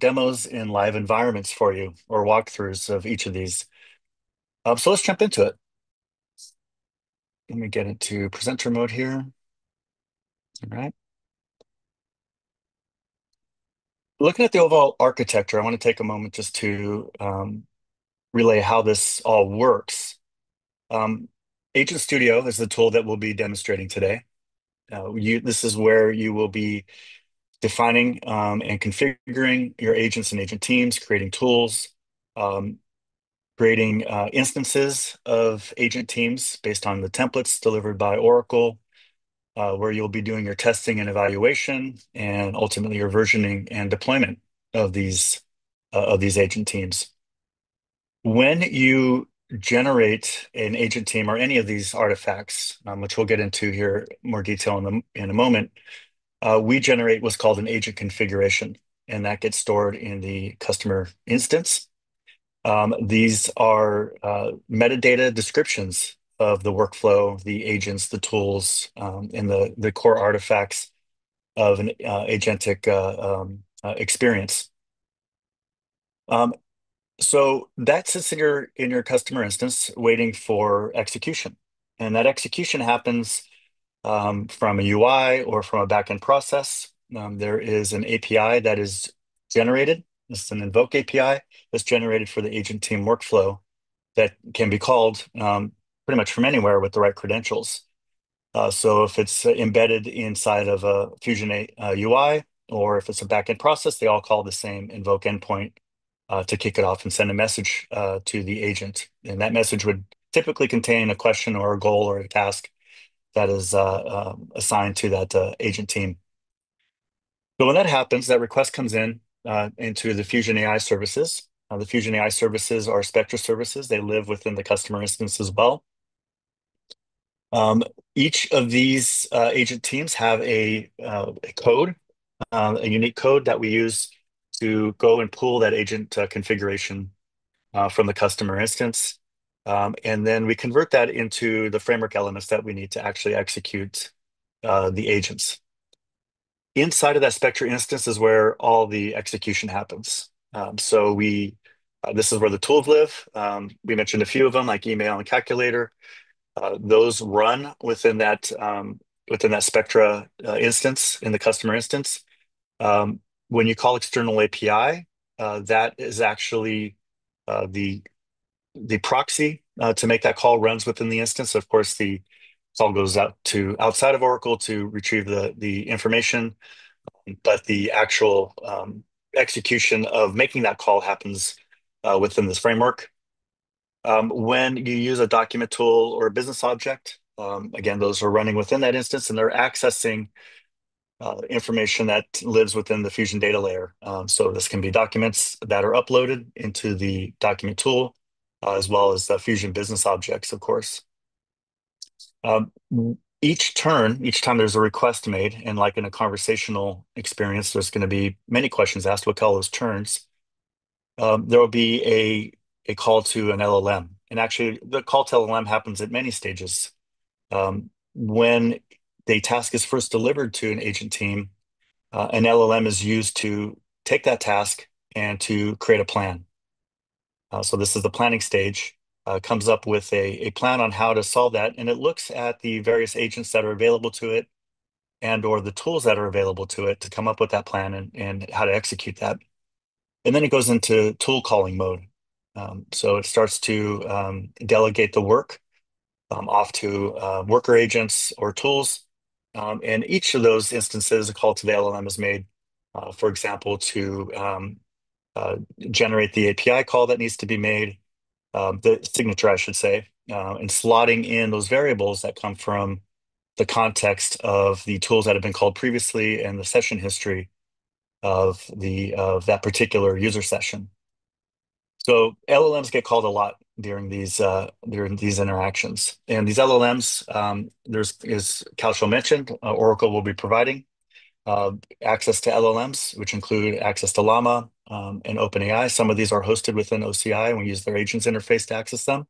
demos in live environments for you or walkthroughs of each of these. So let's jump into it. Let me get into presenter mode here. All right. Looking at the overall architecture, I want to take a moment just to relay how this all works. Um, Agent Studio is the tool that we'll be demonstrating today. This is where you will be defining and configuring your agents and agent teams, creating tools, um, creating instances of agent teams based on the templates delivered by Oracle, where you'll be doing your testing and evaluation, and ultimately your versioning and deployment of these agent teams. When you generate an agent team or any of these artifacts, which we'll get into here more detail in a moment, we generate what's called an agent configuration, and that gets stored in the customer instance. These are metadata descriptions of the workflow, the agents, the tools, and the core artifacts of an agentic experience. Um, so that sits in your customer instance waiting for execution. And that execution happens from a UI or from a backend process. There is an API that is generated. This is an invoke API that's generated for the agent team workflow that can be called pretty much from anywhere with the right credentials. So if it's embedded inside of a Fusion UI, or if it's a backend process, they all call the same invoke endpoint to kick it off and send a message to the agent. And that message would typically contain a question or a goal or a task that is assigned to that agent team. So when that happens, that request comes in into the Fusion AI services. The Fusion AI services are Spectra services. They live within the customer instance as well. Each of these agent teams have a code, a unique code that we use to go and pull that agent configuration from the customer instance. And then we convert that into the framework elements that we need to actually execute the agents. Inside of that Spectra instance is where all the execution happens. This is where the tools live. We mentioned a few of them, like email and calculator. Those run within that Spectra instance in the customer instance. When you call external API, that is actually the proxy to make that call runs within the instance. Of course, the call goes out to outside of Oracle to retrieve the information, but the actual execution of making that call happens within this framework. When you use a document tool or a business object, again, those are running within that instance and they're accessing information that lives within the Fusion data layer. So this can be documents that are uploaded into the document tool, as well as the Fusion business objects, of course. Um, each time there's a request made, and like in a conversational experience, there's going to be many questions asked. We'll call those turns. There will be a call to an LLM. And actually, the call to LLM happens at many stages. When the task is first delivered to an agent team, an LLM is used to take that task and to create a plan. So this is the planning stage, comes up with a plan on how to solve that. And it looks at the various agents that are available to it and or the tools that are available to it to come up with that plan and how to execute that. And then it goes into tool calling mode. So it starts to delegate the work off to worker agents or tools. And each of those instances, a call to the LLM is made, for example, to generate the API call that needs to be made, the signature, I should say, and slotting in those variables that come from the context of the tools that have been called previously and the session history of that particular user session. So LLMs get called a lot during these interactions, and these LLMs, as Kaushal mentioned, Oracle will be providing access to LLMs, which include access to Llama and OpenAI. Some of these are hosted within OCI, and we use their agents interface to access them.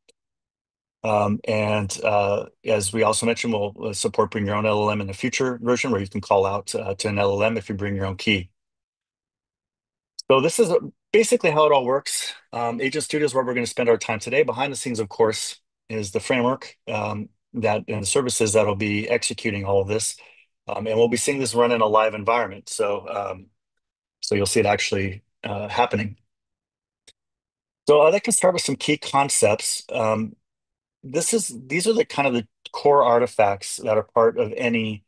As we also mentioned, we'll support bring your own LLM in the future version, where you can call out to an LLM if you bring your own key. So this is basically how it all works. Agent Studio is where we're going to spend our time today. Behind the scenes, of course, is the framework that and the services that'll be executing all of this. And we'll be seeing this run in a live environment. So you'll see it actually happening. So I'd like to start with some key concepts. These are the kind of the core artifacts that are part of any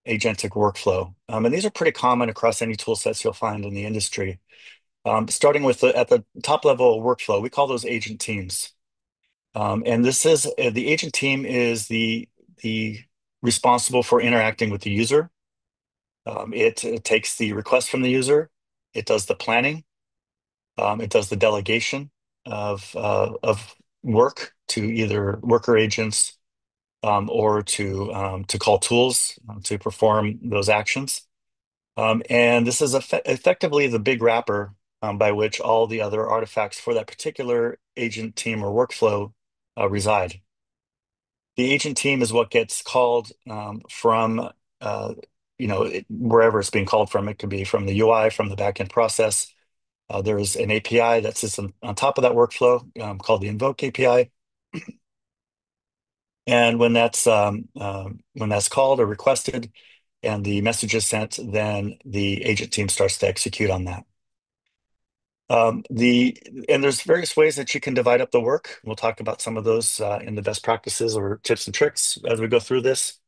agentic workflow. And these are pretty common across any tool sets you'll find in the industry. Starting with at the top level of workflow, we call those agent teams. And this is the agent team is the responsible for interacting with the user. It takes the request from the user. It does the planning. It does the delegation of work to either worker agents or to call tools to perform those actions. And this is effectively the big wrapper by which all the other artifacts for that particular agent team or workflow reside. The agent team is what gets called from, wherever it's being called from. It could be from the UI, from the backend process. There's an API that sits on top of that workflow called the Invoke API. And when that's called or requested and the message is sent, then the agent team starts to execute on that. And there's various ways that you can divide up the work. We'll talk about some of those in the best practices or tips and tricks as we go through this.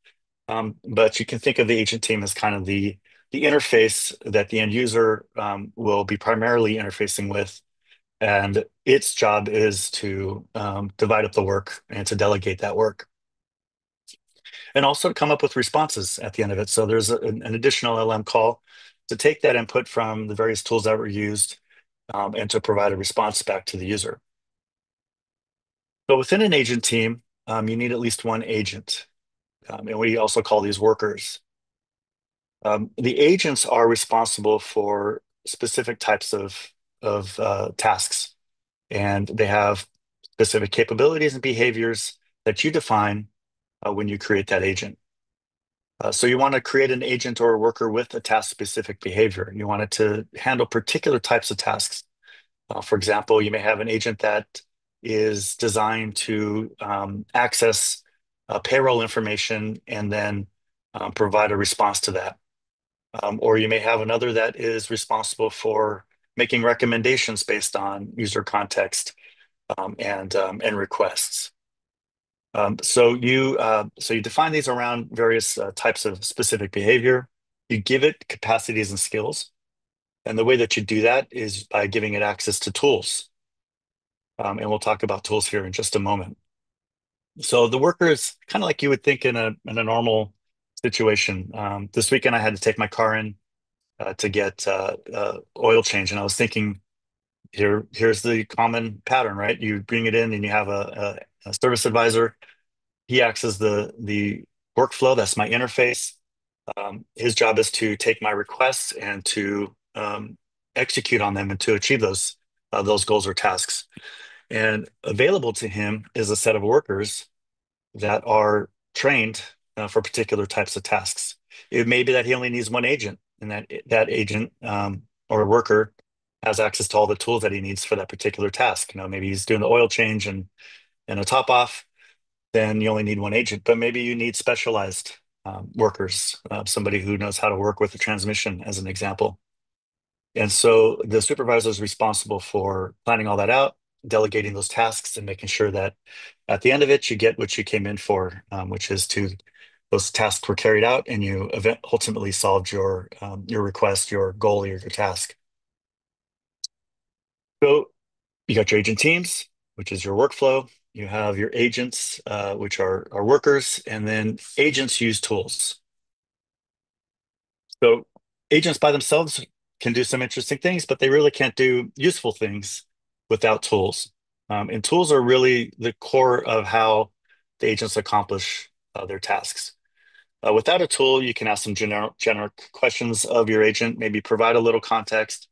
But you can think of the agent team as kind of the interface that the end user will be primarily interfacing with. And its job is to divide up the work and to delegate that work. And also to come up with responses at the end of it. So there's an additional LM call to take that input from the various tools that were used and to provide a response back to the user. So within an agent team, you need at least one agent. And we also call these workers. The agents are responsible for specific types of tasks, and they have specific capabilities and behaviors that you define when you create that agent. So you want to create an agent or a worker with a task-specific behavior. You want it to handle particular types of tasks. For example, you may have an agent that is designed to access payroll information and then provide a response to that. Or you may have another that is responsible for making recommendations based on user context and requests. So you define these around various types of specific behavior. You give it capacities and skills. And the way that you do that is by giving it access to tools. And we'll talk about tools here in just a moment. So the worker is kind of like you would think in a normal situation. This weekend I had to take my car in to get oil change, and I was thinking, here's the common pattern, right? You bring it in, and you have a service advisor. He acts as the workflow. That's my interface. His job is to take my requests and to execute on them and to achieve those goals or tasks. And available to him is a set of workers that are trained for particular types of tasks. It may be that he only needs one agent, and that agent or worker has access to all the tools that he needs for that particular task. Maybe he's doing the oil change and a top off, then you only need one agent. But maybe you need specialized workers, somebody who knows how to work with the transmission, as an example. And so the supervisor is responsible for planning all that out, delegating those tasks, and making sure that at the end of it, you get what you came in for, which is those tasks were carried out and you ultimately solved your request, your goal, or your task. So you got your agent teams, which is your workflow. You have your agents, which are workers, and then agents use tools. So agents by themselves can do some interesting things, but they really can't do useful things without tools. And tools are really the core of how the agents accomplish their tasks. Without a tool, you can ask some generic questions of your agent, maybe provide a little context,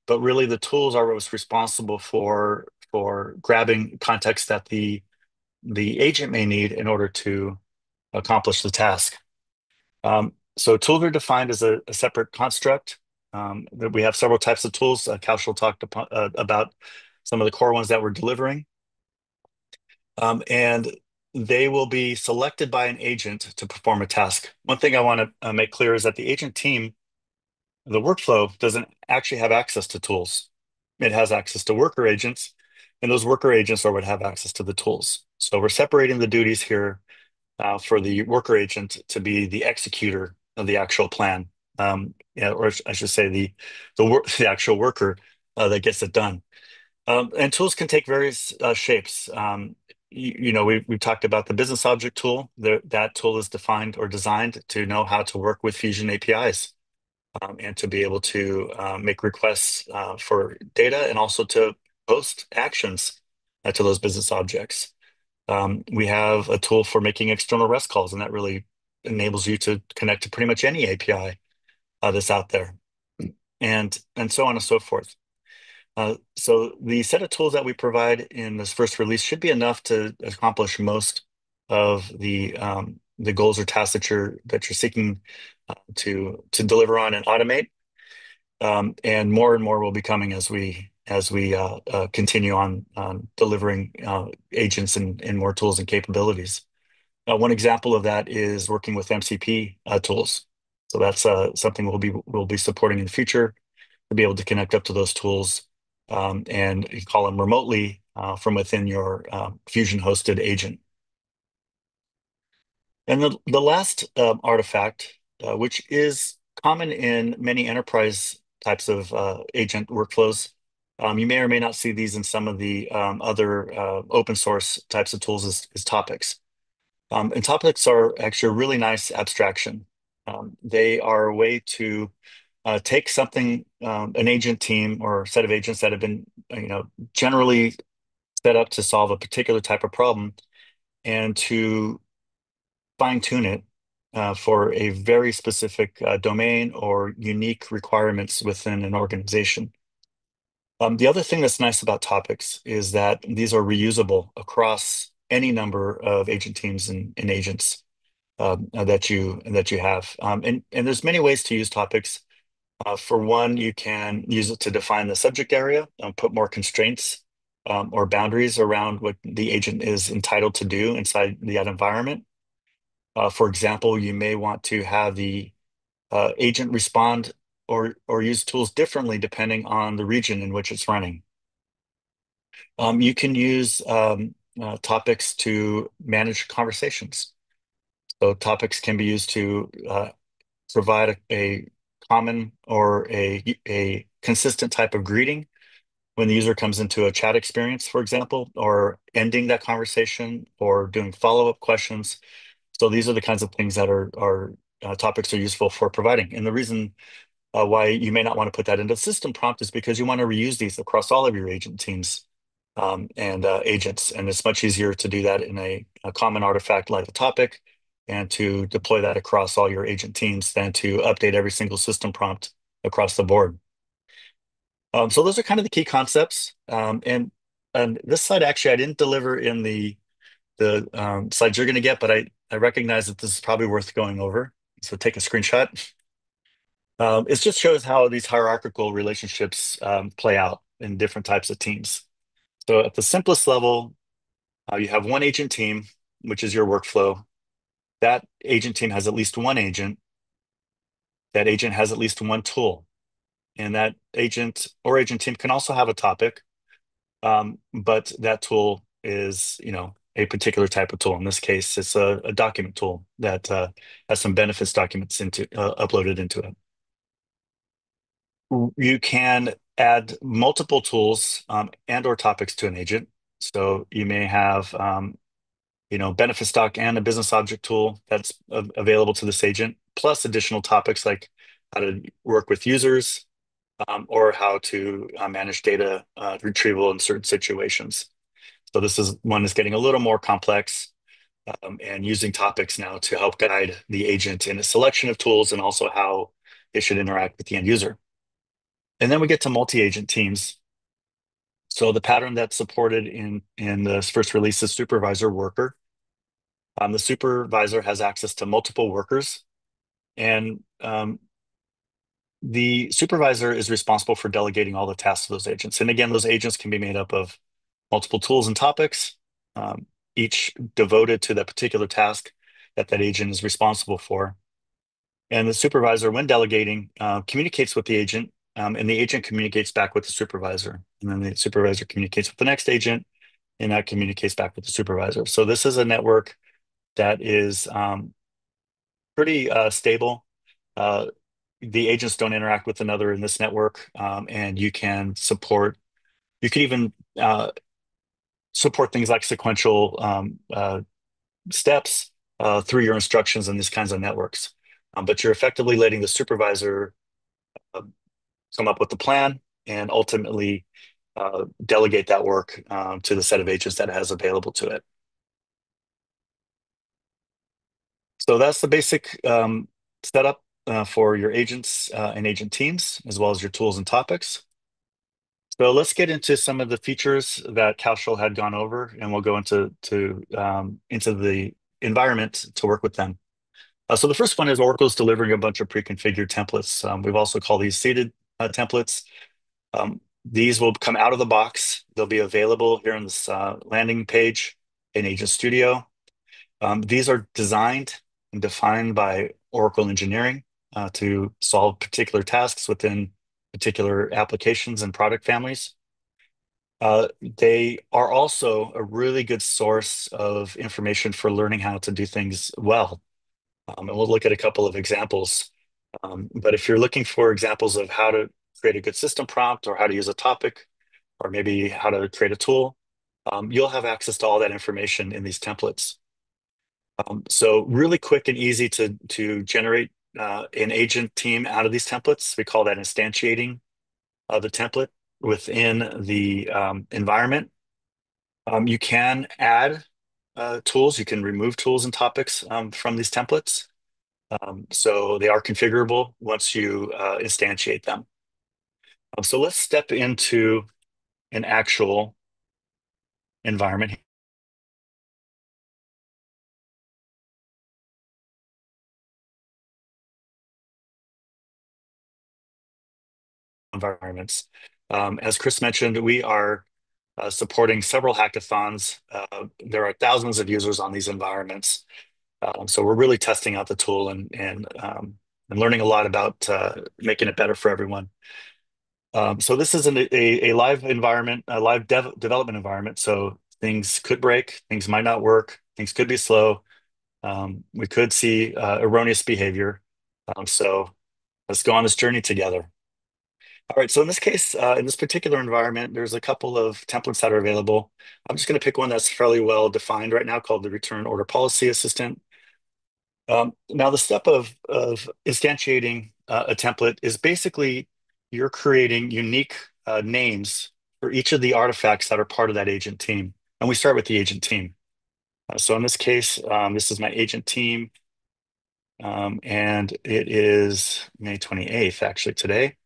but really the tools are what's responsible for grabbing context that the agent may need in order to accomplish the task. So tools are defined as a separate construct. that we have several types of tools. Kaushal talked about some of the core ones that we're delivering. And they will be selected by an agent to perform a task. One thing I want to make clear is that the agent team, the workflow, doesn't actually have access to tools. It has access to worker agents, and those worker agents are what have access to the tools. So we're separating the duties here for the worker agent to be the executor of the actual plan, or I should say the actual worker that gets it done. And tools can take various shapes. We've talked about the business object tool. That tool is defined or designed to know how to work with Fusion APIs, and to be able to make requests for data and also to post actions to those business objects. We have a tool for making external REST calls, and that really enables you to connect to pretty much any API that's out there, and so on and so forth. So the set of tools that we provide in this first release should be enough to accomplish most of the goals or tasks that you're seeking to deliver on and automate. And more will be coming as we continue on delivering agents and more tools and capabilities. One example of that is working with MCP tools. So that's something we'll be supporting in the future, to be able to connect up to those tools, and you call them remotely from within your Fusion hosted agent. And the last artifact, which is common in many enterprise types of agent workflows, you may or may not see these in some of the other open source types of tools, is topics. And topics are actually a really nice abstraction. They are a way to take something, an agent team or set of agents that have been, generally set up to solve a particular type of problem, and to fine tune it for a very specific domain or unique requirements within an organization. The other thing that's nice about topics is that these are reusable across any number of agent teams and agents that you have. And there's many ways to use topics. For one, you can use it to define the subject area, put more constraints or boundaries around what the agent is entitled to do inside that environment. For example, you may want to have the agent respond or use tools differently depending on the region in which it's running. You can use topics to manage conversations. So topics can be used to provide a common or a consistent type of greeting when the user comes into a chat experience, for example, or ending that conversation or doing follow-up questions. So these are the kinds of things that are topics are useful for providing. And the reason why you may not want to put that into the system prompt is because you want to reuse these across all of your agent teams and agents. And it's much easier to do that in a common artifact like a topic, and to deploy that across all your agent teams than to update every single system prompt across the board. So those are kind of the key concepts. And this slide, actually, I didn't deliver in the slides you're going to get, but I recognize that this is probably worth going over. So take a screenshot. It just shows how these hierarchical relationships play out in different types of teams. So at the simplest level, you have one agent team, which is your workflow. That agent team has at least one agent. That agent has at least one tool. And that agent or agent team can also have a topic, but that tool is, a particular type of tool. In this case, it's a document tool that has some benefits documents uploaded into it. You can add multiple tools and or topics to an agent. So you may have benefits doc and a business object tool that's available to this agent, plus additional topics like how to work with users, or how to manage data retrieval in certain situations. So this is one that's getting a little more complex, and using topics now to help guide the agent in a selection of tools and also how they should interact with the end user. And then we get to multi-agent teams. So the pattern that's supported in this first release is supervisor worker. The supervisor has access to multiple workers, and the supervisor is responsible for delegating all the tasks to those agents. And again, those agents can be made up of multiple tools and topics, um, each devoted to that particular task that that agent is responsible for. And the supervisor, when delegating, communicates with the agent, and the agent communicates back with the supervisor. And then the supervisor communicates with the next agent, and that communicates back with the supervisor. So this is a network that is pretty stable. Uh, the agents don't interact with another in this network, and you can even support things like sequential steps through your instructions in these kinds of networks. But you're effectively letting the supervisor uh, come up with the plan and ultimately delegate that work to the set of agents that it has available to it. So that's the basic setup for your agents and agent teams, as well as your tools and topics. So let's get into some of the features that Cowshell had gone over, and we'll go into the environment to work with them. So the first one is Oracle's delivering a bunch of pre-configured templates. We've also called these seeded templates. These will come out of the box. They'll be available here on this landing page in Agent Studio. These are designed and defined by Oracle Engineering to solve particular tasks within particular applications and product families. They are also a really good source of information for learning how to do things well. And we'll look at a couple of examples. But if you're looking for examples of how to create a good system prompt or how to use a topic, or maybe how to create a tool, you'll have access to all that information in these templates. So really quick and easy to generate an agent team out of these templates. We call that instantiating the template within the environment. You can add tools. You can remove tools and topics from these templates. So they are configurable once you instantiate them. So let's step into an actual environment. Environments. As Chris mentioned, we are supporting several hackathons. There are thousands of users on these environments. So we're really testing out the tool and learning a lot about making it better for everyone. So this is a live environment, a live development environment. So things could break, things might not work, things could be slow. We could see erroneous behavior. So let's go on this journey together. All right, so in this case, in this particular environment, there's a couple of templates that are available. I'm just going to pick one that's fairly well defined right now called the Return Order Policy Assistant. Now, the step of instantiating a template is basically you're creating unique names for each of the artifacts that are part of that agent team. And we start with the agent team. So in this case, this is my agent team, and it is May 28th, actually, today.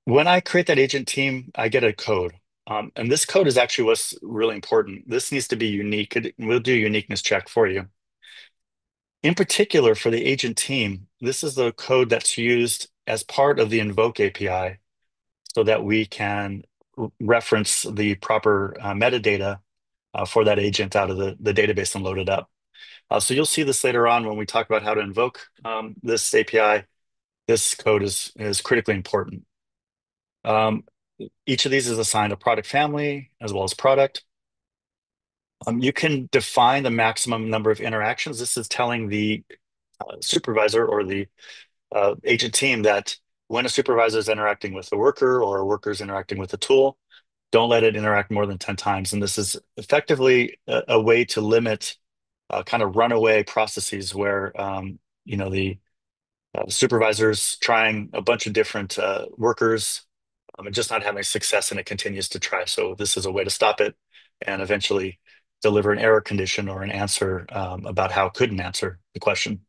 When I create that agent team, I get a code. And this code is actually what's really important. This needs to be unique. We'll do a uniqueness check for you. In particular, for the agent team, this is the code that's used as part of the Invoke API so that we can reference the proper metadata for that agent out of the database and load it up. So you'll see this later on when we talk about how to invoke this API. This code is critically important. Each of these is assigned a product family as well as product. You can define the maximum number of interactions. This is telling the supervisor or the agent team that when a supervisor is interacting with a worker or a worker is interacting with a tool, don't let it interact more than 10 times. And this is effectively a way to limit kind of runaway processes where the supervisors trying a bunch of different workers and just not having success, and it continues to try. So this is a way to stop it and eventually deliver an error condition or an answer about how it couldn't answer the question.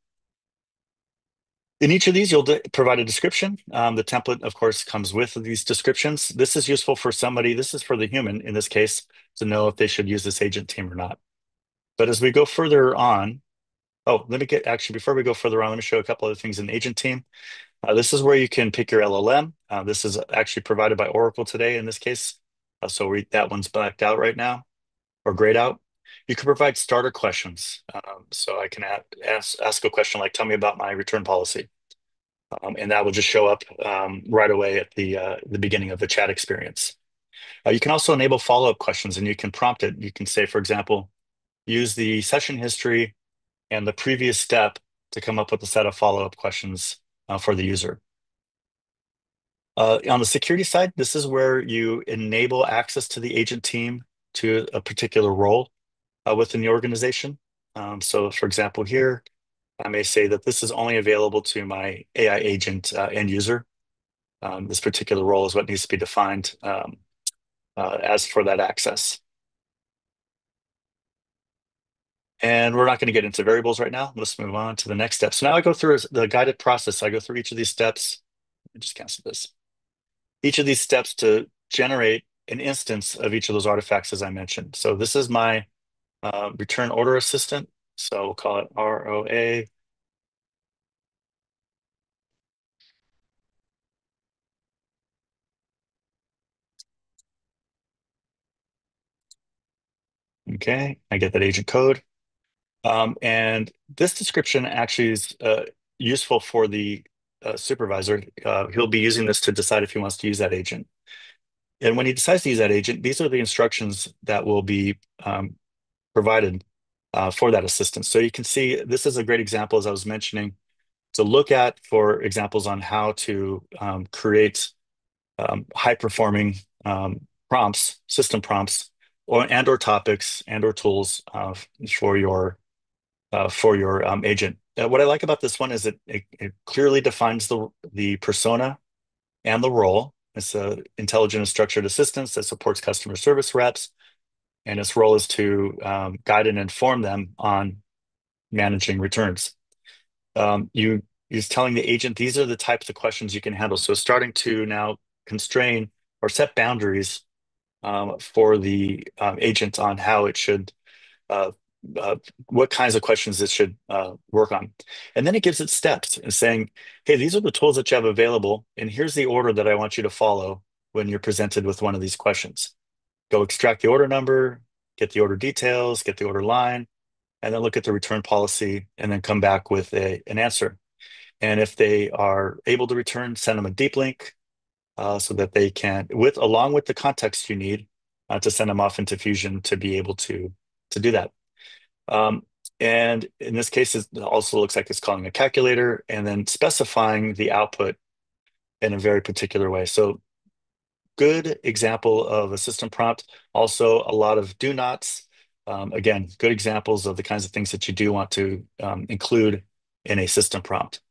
In each of these, you'll provide a description. The template, of course, comes with these descriptions. This is useful for somebody, this is for the human in this case, to know if they should use this agent team or not. But as we go further on, before we go further on, let me show a couple other things in agent team. This is where you can pick your LLM. This is actually provided by Oracle today in this case. That one's blacked out right now or grayed out. You can provide starter questions. So I can ask a question like, tell me about my return policy. And that will just show up right away at the beginning of the chat experience. You can also enable follow-up questions and you can prompt it. You can say, for example, use the session history and the previous step to come up with a set of follow-up questions for the user. On the security side, this is where you enable access to the agent team to a particular role within the organization. So for example, here, I may say that this is only available to my AI agent end user. This particular role is what needs to be defined as for that access. And we're not going to get into variables right now. Let's move on to the next step. So now I go through the guided process. I go through each of these steps. I just cancel this. Each of these steps to generate an instance of each of those artifacts as I mentioned. So this is my return order assistant. So we'll call it ROA. Okay, I get that agent code. And this description actually is useful for the supervisor. He'll be using this to decide if he wants to use that agent. And when he decides to use that agent, these are the instructions that will be provided for that assistant. So you can see this is a great example, as I was mentioning, to look at for examples on how to create high-performing prompts, system prompts, or topics and/or tools for your agent. What I like about this one is it clearly defines the persona and the role. It's an intelligent and structured assistance that supports customer service reps, and its role is to guide and inform them on managing returns. You is telling the agent these are the types of questions you can handle. So starting to now constrain or set boundaries for the agent on how it should uh, uh, what kinds of questions it should work on. And then it gives it steps and saying, hey, these are the tools that you have available, and here's the order that I want you to follow when you're presented with one of these questions. Go extract the order number, get the order details, get the order line, and then look at the return policy, and then come back with an answer. And if they are able to return, send them a deep link so that they can, along with the context you need to send them off into Fusion to be able to do that. Um, and in this case, it also looks like it's calling a calculator and then specifying the output in a very particular way. So good example of a system prompt. Also a lot of do nots. Again, good examples of the kinds of things that you do want to include in a system prompt.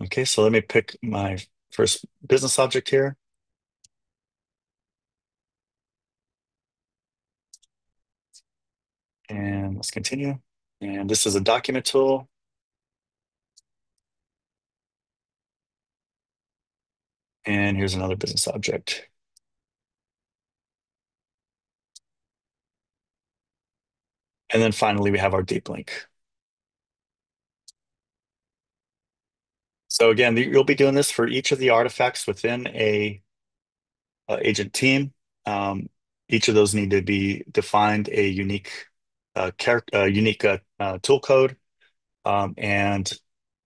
Okay, so let me pick my first business object here. And let's continue. And this is a document tool. And here's another business object. And then finally, we have our deep link. So again, you'll be doing this for each of the artifacts within a agent team. Each of those need to be defined a unique tool code, and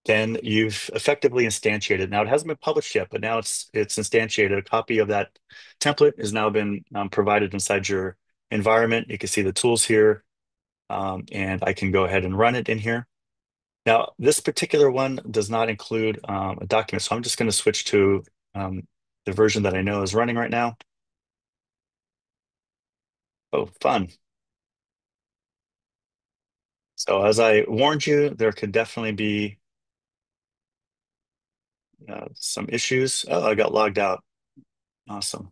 then you've effectively instantiated. Now it hasn't been published yet, but now it's instantiated. A copy of that template has now been provided inside your environment. You can see the tools here, and I can go ahead and run it in here. Now, this particular one does not include a document, so I'm just going to switch to the version that I know is running right now. Oh, fun. So as I warned you, there could definitely be some issues. Oh, I got logged out. Awesome.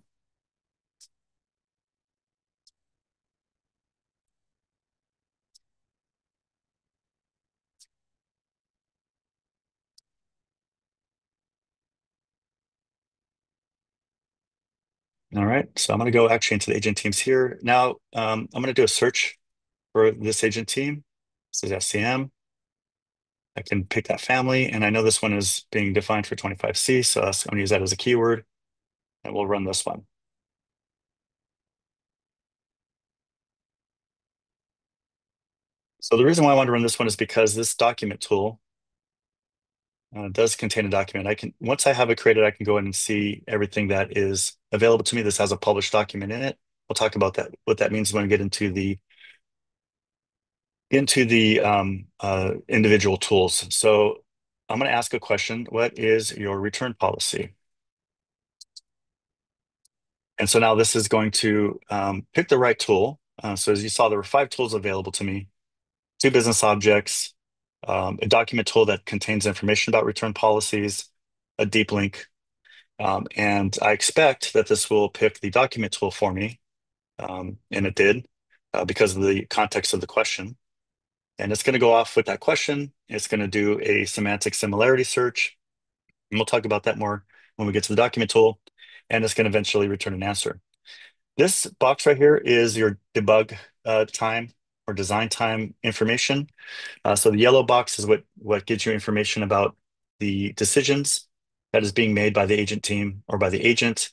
All right, so I'm going to go actually into the agent teams here. Now, I'm going to do a search for this agent team. This is SCM. I can pick that family, and I know this one is being defined for 25C, so I'm going to use that as a keyword, and we'll run this one. So the reason why I want to run this one is because this document tool does contain a document. Once I have it created, I can go in and see everything that is available to me. This has a published document in it. We'll talk about that, what that means when we get into the individual tools. So I'm going to ask a question. What is your return policy? And so now this is going to pick the right tool. So as you saw, there were 5 tools available to me, 2 business objects, a document tool that contains information about return policies, a deep link. And I expect that this will pick the document tool for me. And it did because of the context of the question. And it's going to go off with that question. It's going to do a semantic similarity search. And we'll talk about that more when we get to the document tool. And it's going to eventually return an answer. This box right here is your debug time or design time information. So the yellow box is what gives you information about the decisions that is being made by the agent team or by the agent.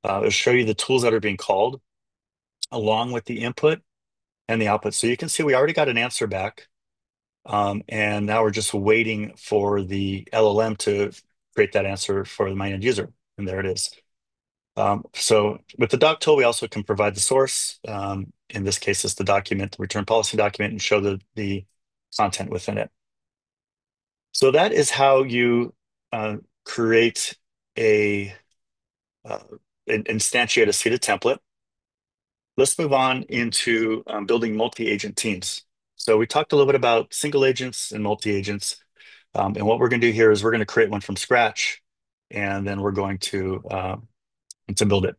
It'll show you the tools that are being called along with the input and the output. So you can see we already got an answer back. And now we're just waiting for the LLM to create that answer for my end user. And there it is. So with the doc tool, we also can provide the source. In this case, it's the document, the return policy document, and show the content within it. So that is how you create uh, instantiate a seeded template. Let's move on into building multi-agent teams. So we talked a little bit about single agents and multi-agents. And what we're going to do here is we're going to create one from scratch, and then we're going to build it.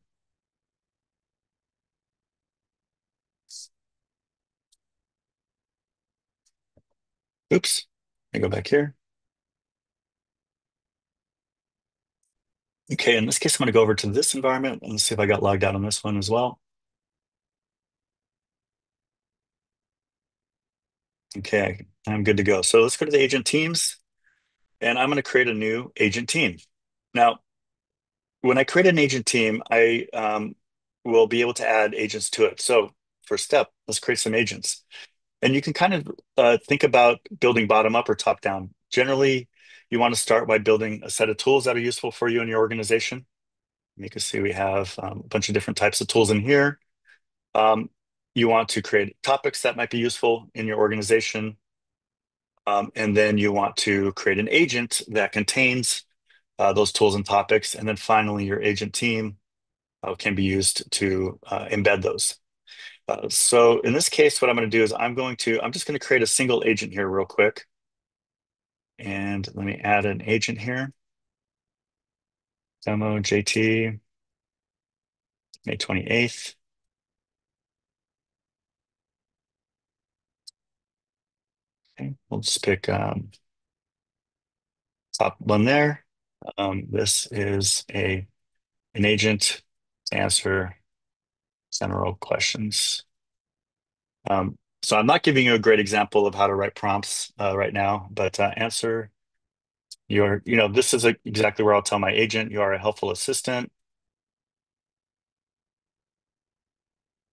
Oops, let me go back here. Okay, in this case, I'm going to go over to this environment and see if I got logged out on this one as well. Okay, I'm good to go. So let's go to the agent teams, and I'm going to create a new agent team. Now, when I create an agent team, I will be able to add agents to it. So first step, let's create some agents. And you can kind of think about building bottom up or top down. Generally, you want to start by building a set of tools that are useful for you and your organization. You can see we have a bunch of different types of tools in here. You want to create topics that might be useful in your organization. And then you want to create an agent that contains those tools and topics. And then finally, your agent team can be used to embed those. So in this case, what I'm going to do is I'm just going to create a single agent here real quick. And let me add an agent here. Demo JT, May 28th. Okay, we'll just pick top one there. This is an agent to answer general questions. So I'm not giving you a great example of how to write prompts right now, but answer this is exactly where I'll tell my agent you are a helpful assistant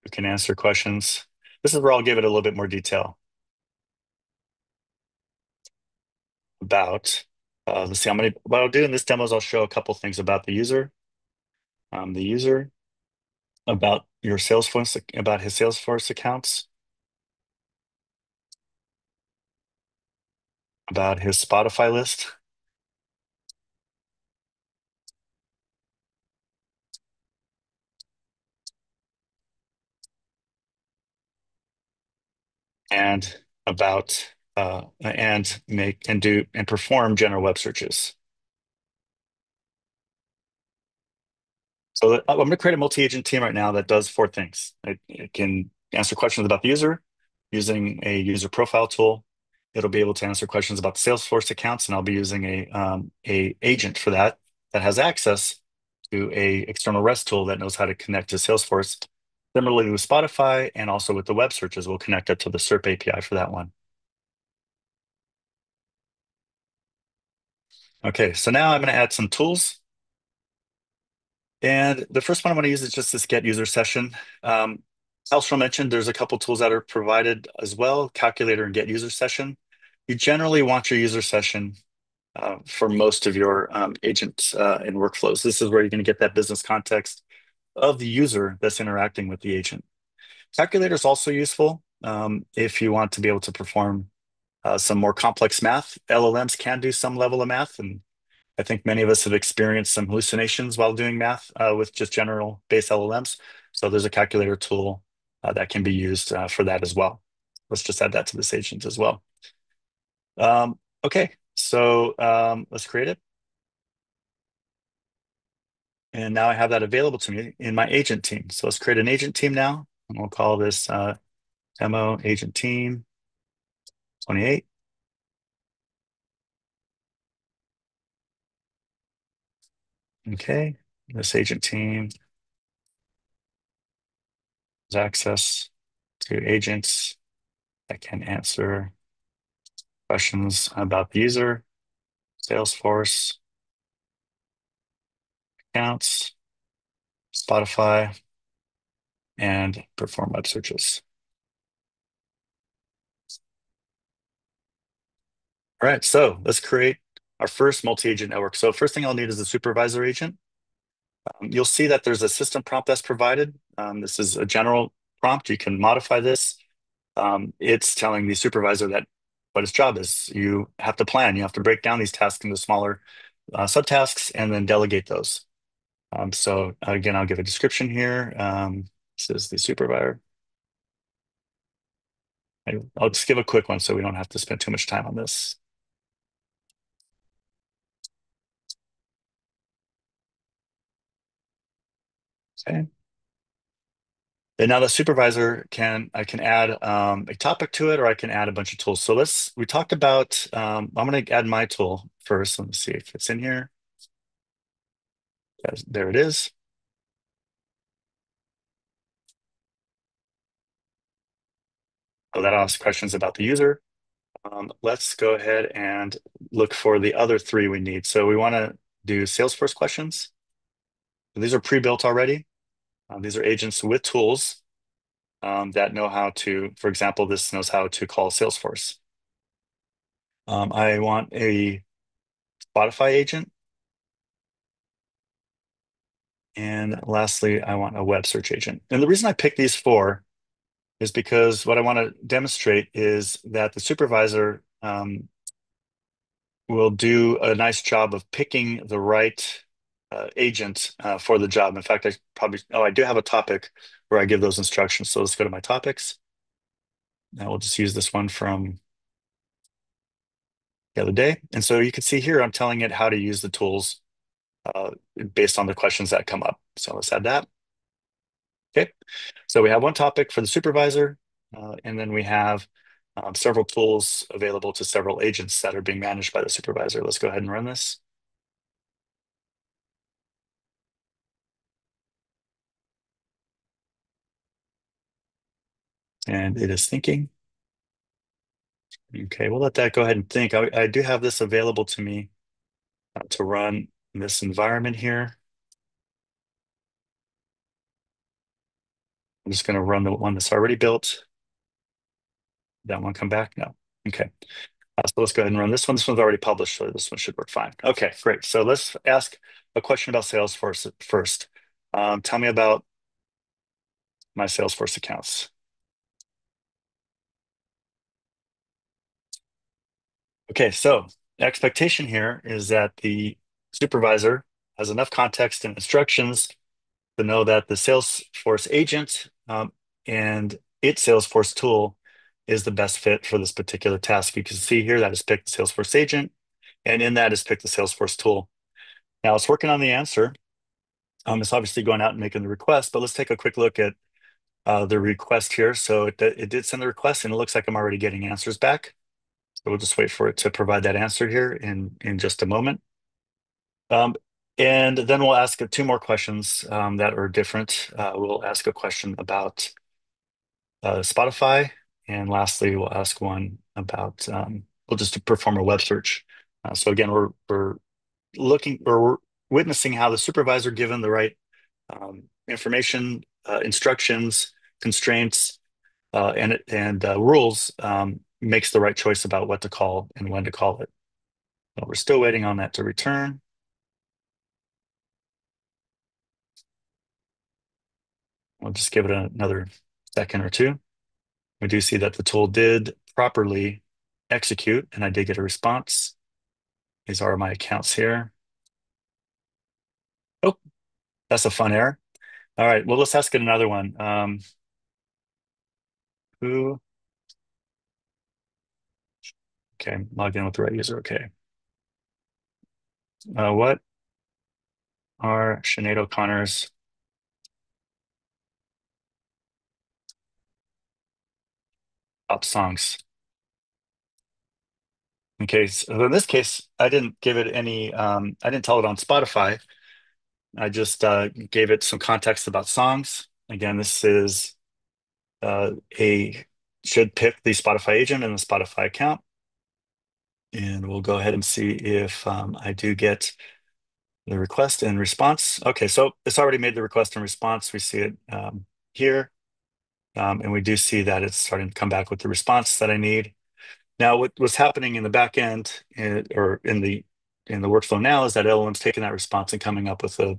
who can answer questions. This is where I'll give it a little bit more detail about, let's see, what I'll do in this demo is I'll show a couple things about the user, about your Salesforce, about his Salesforce accounts, about his Spotify list, and about and make and do and perform general web searches. So I'm going to create a multi-agent team right now that does 4 things. It can answer questions about the user using a user profile tool. It'll be able to answer questions about the Salesforce accounts, and I'll be using a agent for that has access to a external REST tool that knows how to connect to Salesforce. Similarly with Spotify and also with the web searches, we'll connect up to the SERP API for that one. Okay, so now I'm going to add some tools. And the first one I'm going to use is just this get user session. Alstrom mentioned there's a couple tools that are provided as well, calculator and get user session. You generally want your user session for most of your agent and workflows. This is where you're going to get that business context of the user that's interacting with the agent. Calculator is also useful if you want to be able to perform some more complex math. LLMs can do some level of math, and I think many of us have experienced some hallucinations while doing math with just general base LLMs. So there's a calculator tool that can be used for that as well. Let's just add that to this agent as well. Okay, so let's create it. And now I have that available to me in my agent team. So let's create an agent team now. And we'll call this demo agent team 28. Okay, this agent team has access to agents that can answer questions about the user, Salesforce, accounts, Spotify, and perform web searches. All right, so let's create our first multi-agent network. So first thing I'll need is a supervisor agent. You'll see that there's a system prompt that's provided. This is a general prompt. You can modify this. It's telling the supervisor that what his job is. You have to plan. You have to break down these tasks into smaller subtasks and then delegate those. So again, I'll give a description here. This is the supervisor. I'll just give a quick one so we don't have to spend too much time on this. Okay. And now the supervisor I can add a topic to it, or I can add a bunch of tools. So we talked about, I'm going to add my tool first. Let me see if it's in here. Yes, there it is. So that asks questions about the user. Let's go ahead and look for the other three we need. So we want to do Salesforce questions. These are pre-built already. These are agents with tools that know how to, for example, this knows how to call Salesforce. I want a Spotify agent. And lastly, I want a web search agent. And the reason I picked these four is because what I want to demonstrate is that the supervisor will do a nice job of picking the right agent for the job. In fact, I do have a topic where I give those instructions. So let's go to my topics. Now we'll just use this one from the other day. And so you can see here, I'm telling it how to use the tools based on the questions that come up. So let's add that. Okay, so we have one topic for the supervisor, and then we have several tools available to several agents that are being managed by the supervisor. Let's go ahead and run this. And it is thinking. Okay, we'll let that go ahead and think. I do have this available to me to run in this environment here. I'm just going to run the one that's already built. That one come back? No. Okay. So let's go ahead and run this one. This one's already published, so this one should work fine. Okay, great. So let's ask a question about Salesforce first. Tell me about my Salesforce accounts. Okay, so the expectation here is that the supervisor has enough context and instructions to know that the Salesforce agent and its Salesforce tool is the best fit for this particular task. You can see here that it's picked the Salesforce agent, and in that is picked the Salesforce tool. Now it's working on the answer. It's obviously going out and making the request, but let's take a quick look at the request here. So it did send the request, and it looks like I'm already getting answers back. So we'll just wait for it to provide that answer here in just a moment. And then we'll ask two more questions that are different. We'll ask a question about Spotify, and lastly, we'll ask one about we'll just perform a web search. So again, we're looking or witnessing how the supervisor, given the right information, instructions, constraints, and rules, makes the right choice about what to call and when to call it. But we're still waiting on that to return. We'll just give it another second or two. We do see that the tool did properly execute, and I did get a response. These are my accounts here. Oh, that's a fun error. All right, well, let's ask it another one. Who? Okay, logged in with the right user. Okay. What are Sinead O'Connor's top songs? Okay, so in this case, I didn't give it any, I didn't tell it on Spotify. I just gave it some context about songs. Again, this is a should pick the Spotify agent and the Spotify account. And we'll go ahead and see if I do get the request and response. Okay, so it's already made the request and response. We see it here. And we do see that it's starting to come back with the response that I need. Now, what's happening in the back end or in the workflow now is that LLM's taking that response and coming up with a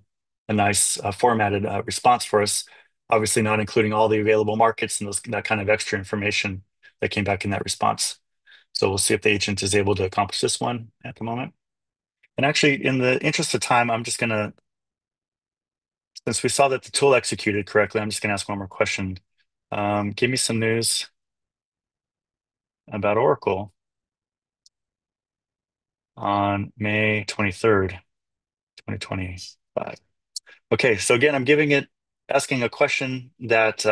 nice formatted response for us, obviously not including all the available markets and that kind of extra information that came back in that response. So we'll see if the agent is able to accomplish this one at the moment. And actually, in the interest of time, I'm just going to, since we saw that the tool executed correctly, I'm just going to ask one more question. Give me some news about Oracle on May 23rd, 2025. Okay, so again, I'm asking a question that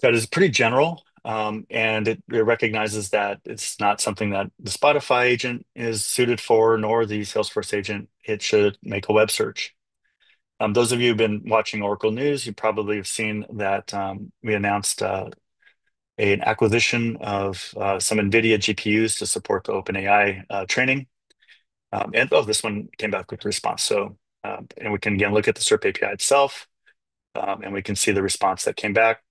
is pretty general, and it recognizes that it's not something that the Spotify agent is suited for, nor the Salesforce agent. It should make a web search. Those of you who've been watching Oracle News, you probably have seen that we announced an acquisition of some NVIDIA GPUs to support the OpenAI training. And this one came back with a response. So, and we can again look at the SERP API itself, and we can see the response that came back.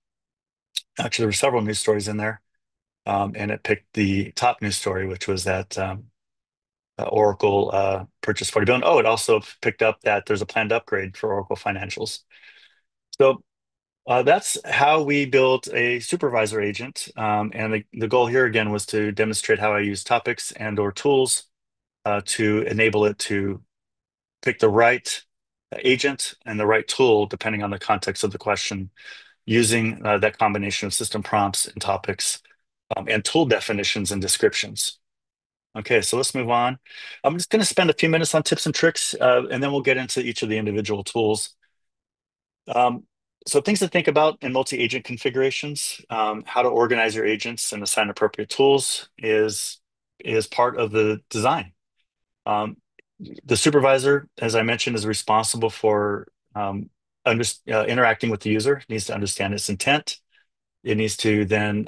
Actually, there were several news stories in there, and it picked the top news story, which was that Oracle purchased 40 billion. Oh, it also picked up that there's a planned upgrade for Oracle financials. So that's how we built a supervisor agent. And the goal here again was to demonstrate how I use topics and or tools to enable it to pick the right agent and the right tool depending on the context of the question, using that combination of system prompts and topics and tool definitions and descriptions. Okay, so let's move on. I'm just going to spend a few minutes on tips and tricks, and then we'll get into each of the individual tools. So things to think about in multi-agent configurations, how to organize your agents and assign appropriate tools is part of the design. The supervisor, as I mentioned, is responsible for interacting with the user. It needs to understand its intent. It needs to then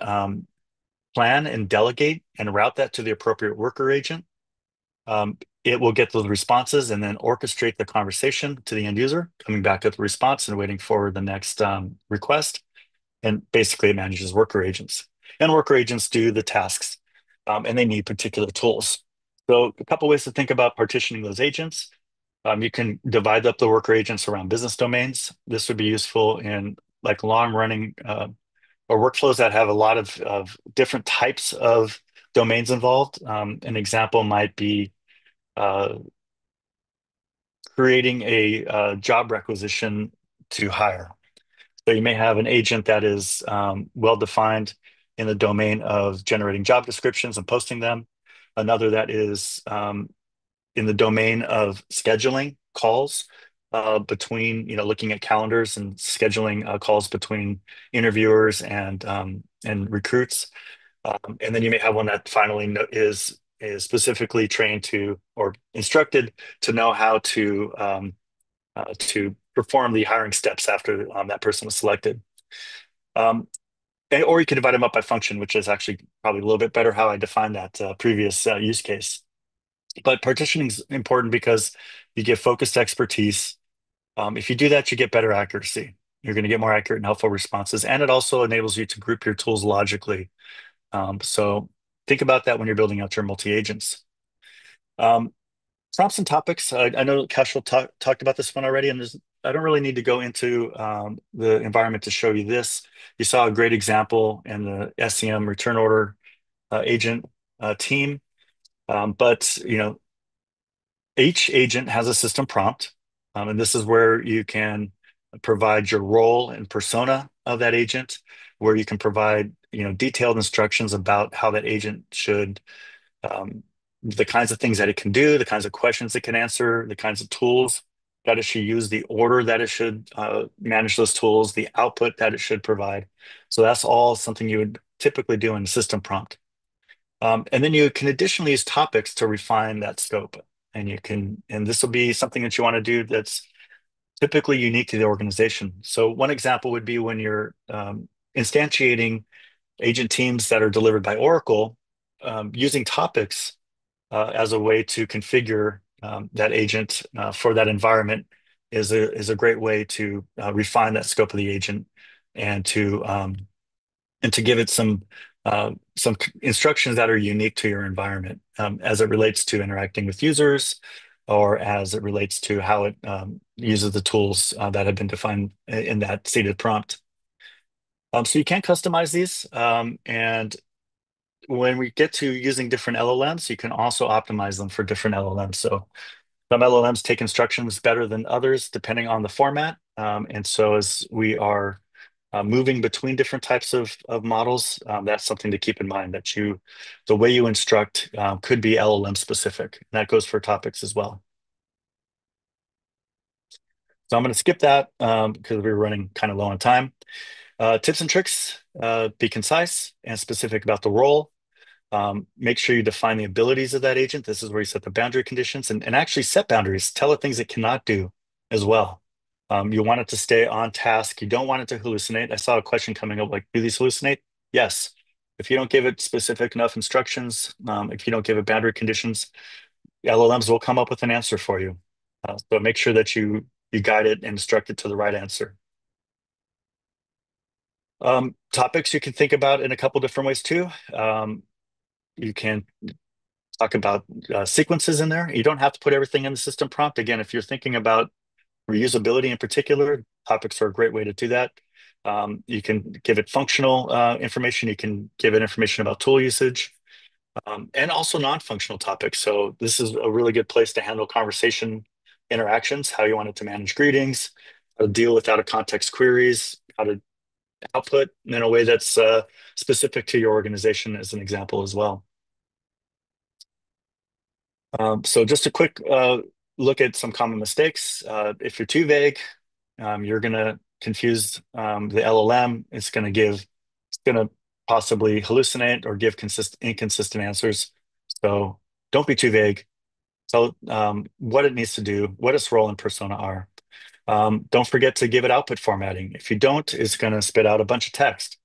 plan and delegate and route that to the appropriate worker agent. It will get those responses and then orchestrate the conversation to the end user, coming back at the response and waiting for the next request. And basically, it manages worker agents. And worker agents do the tasks, and they need particular tools. So a couple ways to think about partitioning those agents. You can divide up the worker agents around business domains. This would be useful in like long-running or workflows that have a lot of different types of domains involved. An example might be creating a job requisition to hire. So you may have an agent that is well-defined in the domain of generating job descriptions and posting them. Another that is in the domain of scheduling calls between, looking at calendars and scheduling calls between interviewers and recruits. And then you may have one that finally is specifically trained to or instructed to know how to perform the hiring steps after that person was selected. Or you could divide them up by function, which is actually probably a little bit better how I defined that previous use case. But partitioning is important because you get focused expertise. If you do that, you get better accuracy. You're going to get more accurate and helpful responses, and it also enables you to group your tools logically. So think about that when you're building out your multi-agents. Um, Prompts and topics. I know Cashel talked about this one already, and I don't really need to go into the environment to show you this. You saw a great example in the SCM return order agent team. But each agent has a system prompt, and this is where you can provide your role and persona of that agent, where you can provide detailed instructions about how that agent should, um, the kinds of things that it can do, the kinds of questions it can answer, the kinds of tools that it should use, the order that it should manage those tools, the output that it should provide. So that's all something you would typically do in a system prompt. And then you can additionally use topics to refine that scope. And this will be something that you want to do that's typically unique to the organization. So one example would be when you're instantiating agent teams that are delivered by Oracle, using topics as a way to configure that agent for that environment is a great way to refine that scope of the agent and to give it some instructions that are unique to your environment as it relates to interacting with users or as it relates to how it uses the tools that have been defined in that seeded prompt. So you can customize these. And when we get to using different LLMs, you can also optimize them for different LLMs. So some LLMs take instructions better than others depending on the format. And so as we are moving between different types of models, that's something to keep in mind that the way you instruct could be LLM specific. And that goes for topics as well. So I'm going to skip that because we're running kind of low on time. Tips and tricks, be concise and specific about the role. Make sure you define the abilities of that agent. This is where you set the boundary conditions and actually set boundaries. Tell it things it cannot do as well. You want it to stay on task. You don't want it to hallucinate. I saw a question coming up like, do these hallucinate? Yes. If you don't give it specific enough instructions, if you don't give it boundary conditions, LLMs will come up with an answer for you. So make sure that you guide it and instruct it to the right answer. Topics you can think about in a couple different ways too. You can talk about sequences in there. You don't have to put everything in the system prompt. Again, if you're thinking about reusability in particular, topics are a great way to do that. You can give it functional information. You can give it information about tool usage and also non-functional topics. So this is a really good place to handle conversation interactions, how you want it to manage greetings, how to deal with out-of-context queries, how to output in a way that's specific to your organization as an example as well. So just a quick look at some common mistakes. If you're too vague, you're going to confuse the LLM. It's going to possibly hallucinate or give inconsistent answers. So don't be too vague. Tell what it needs to do, what its role and persona are. Don't forget to give it output formatting. If you don't, it's going to spit out a bunch of text.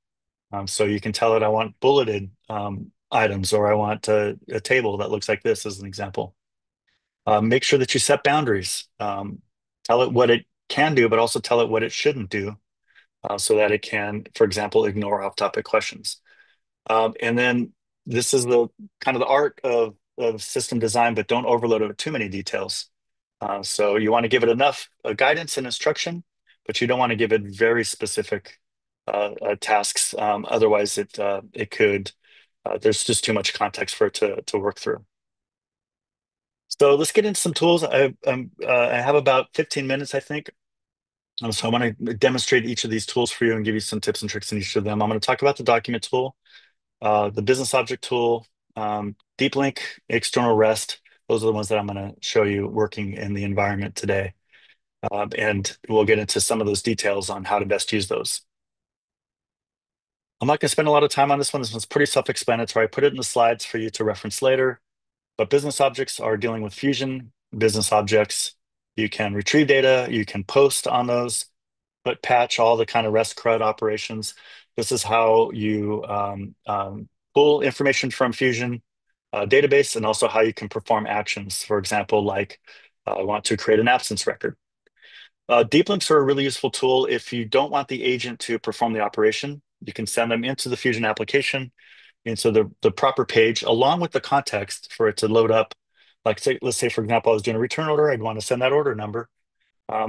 So you can tell it, I want bulleted items, or I want a table that looks like this as an example. Make sure that you set boundaries. Tell it what it can do, but also tell it what it shouldn't do so that it can, for example, ignore off-topic questions. And then this is the kind of the art of system design, but don't overload it with too many details. So you want to give it enough guidance and instruction, but you don't want to give it very specific tasks. Otherwise, it could, there's just too much context for it to work through. So let's get into some tools. I have about 15 minutes, I think. So I want to demonstrate each of these tools for you and give you some tips and tricks in each of them. I'm going to talk about the document tool, the business object tool, deep link, external REST. Those are the ones that I'm going to show you working in the environment today. And we'll get into some of those details on how to best use those. I'm not going to spend a lot of time on this one. This one's pretty self-explanatory. I put it in the slides for you to reference later. But business objects are dealing with Fusion. Business objects, you can retrieve data, you can post on those, but patch all the kind of REST CRUD operations. This is how you pull information from Fusion database, and also how you can perform actions. For example, like I want to create an absence record. Deep links are a really useful tool if you don't want the agent to perform the operation. You can send them into the Fusion application, and so the proper page, along with the context for it to load up. Like let's say, for example, I was doing a return order, I'd want to send that order number,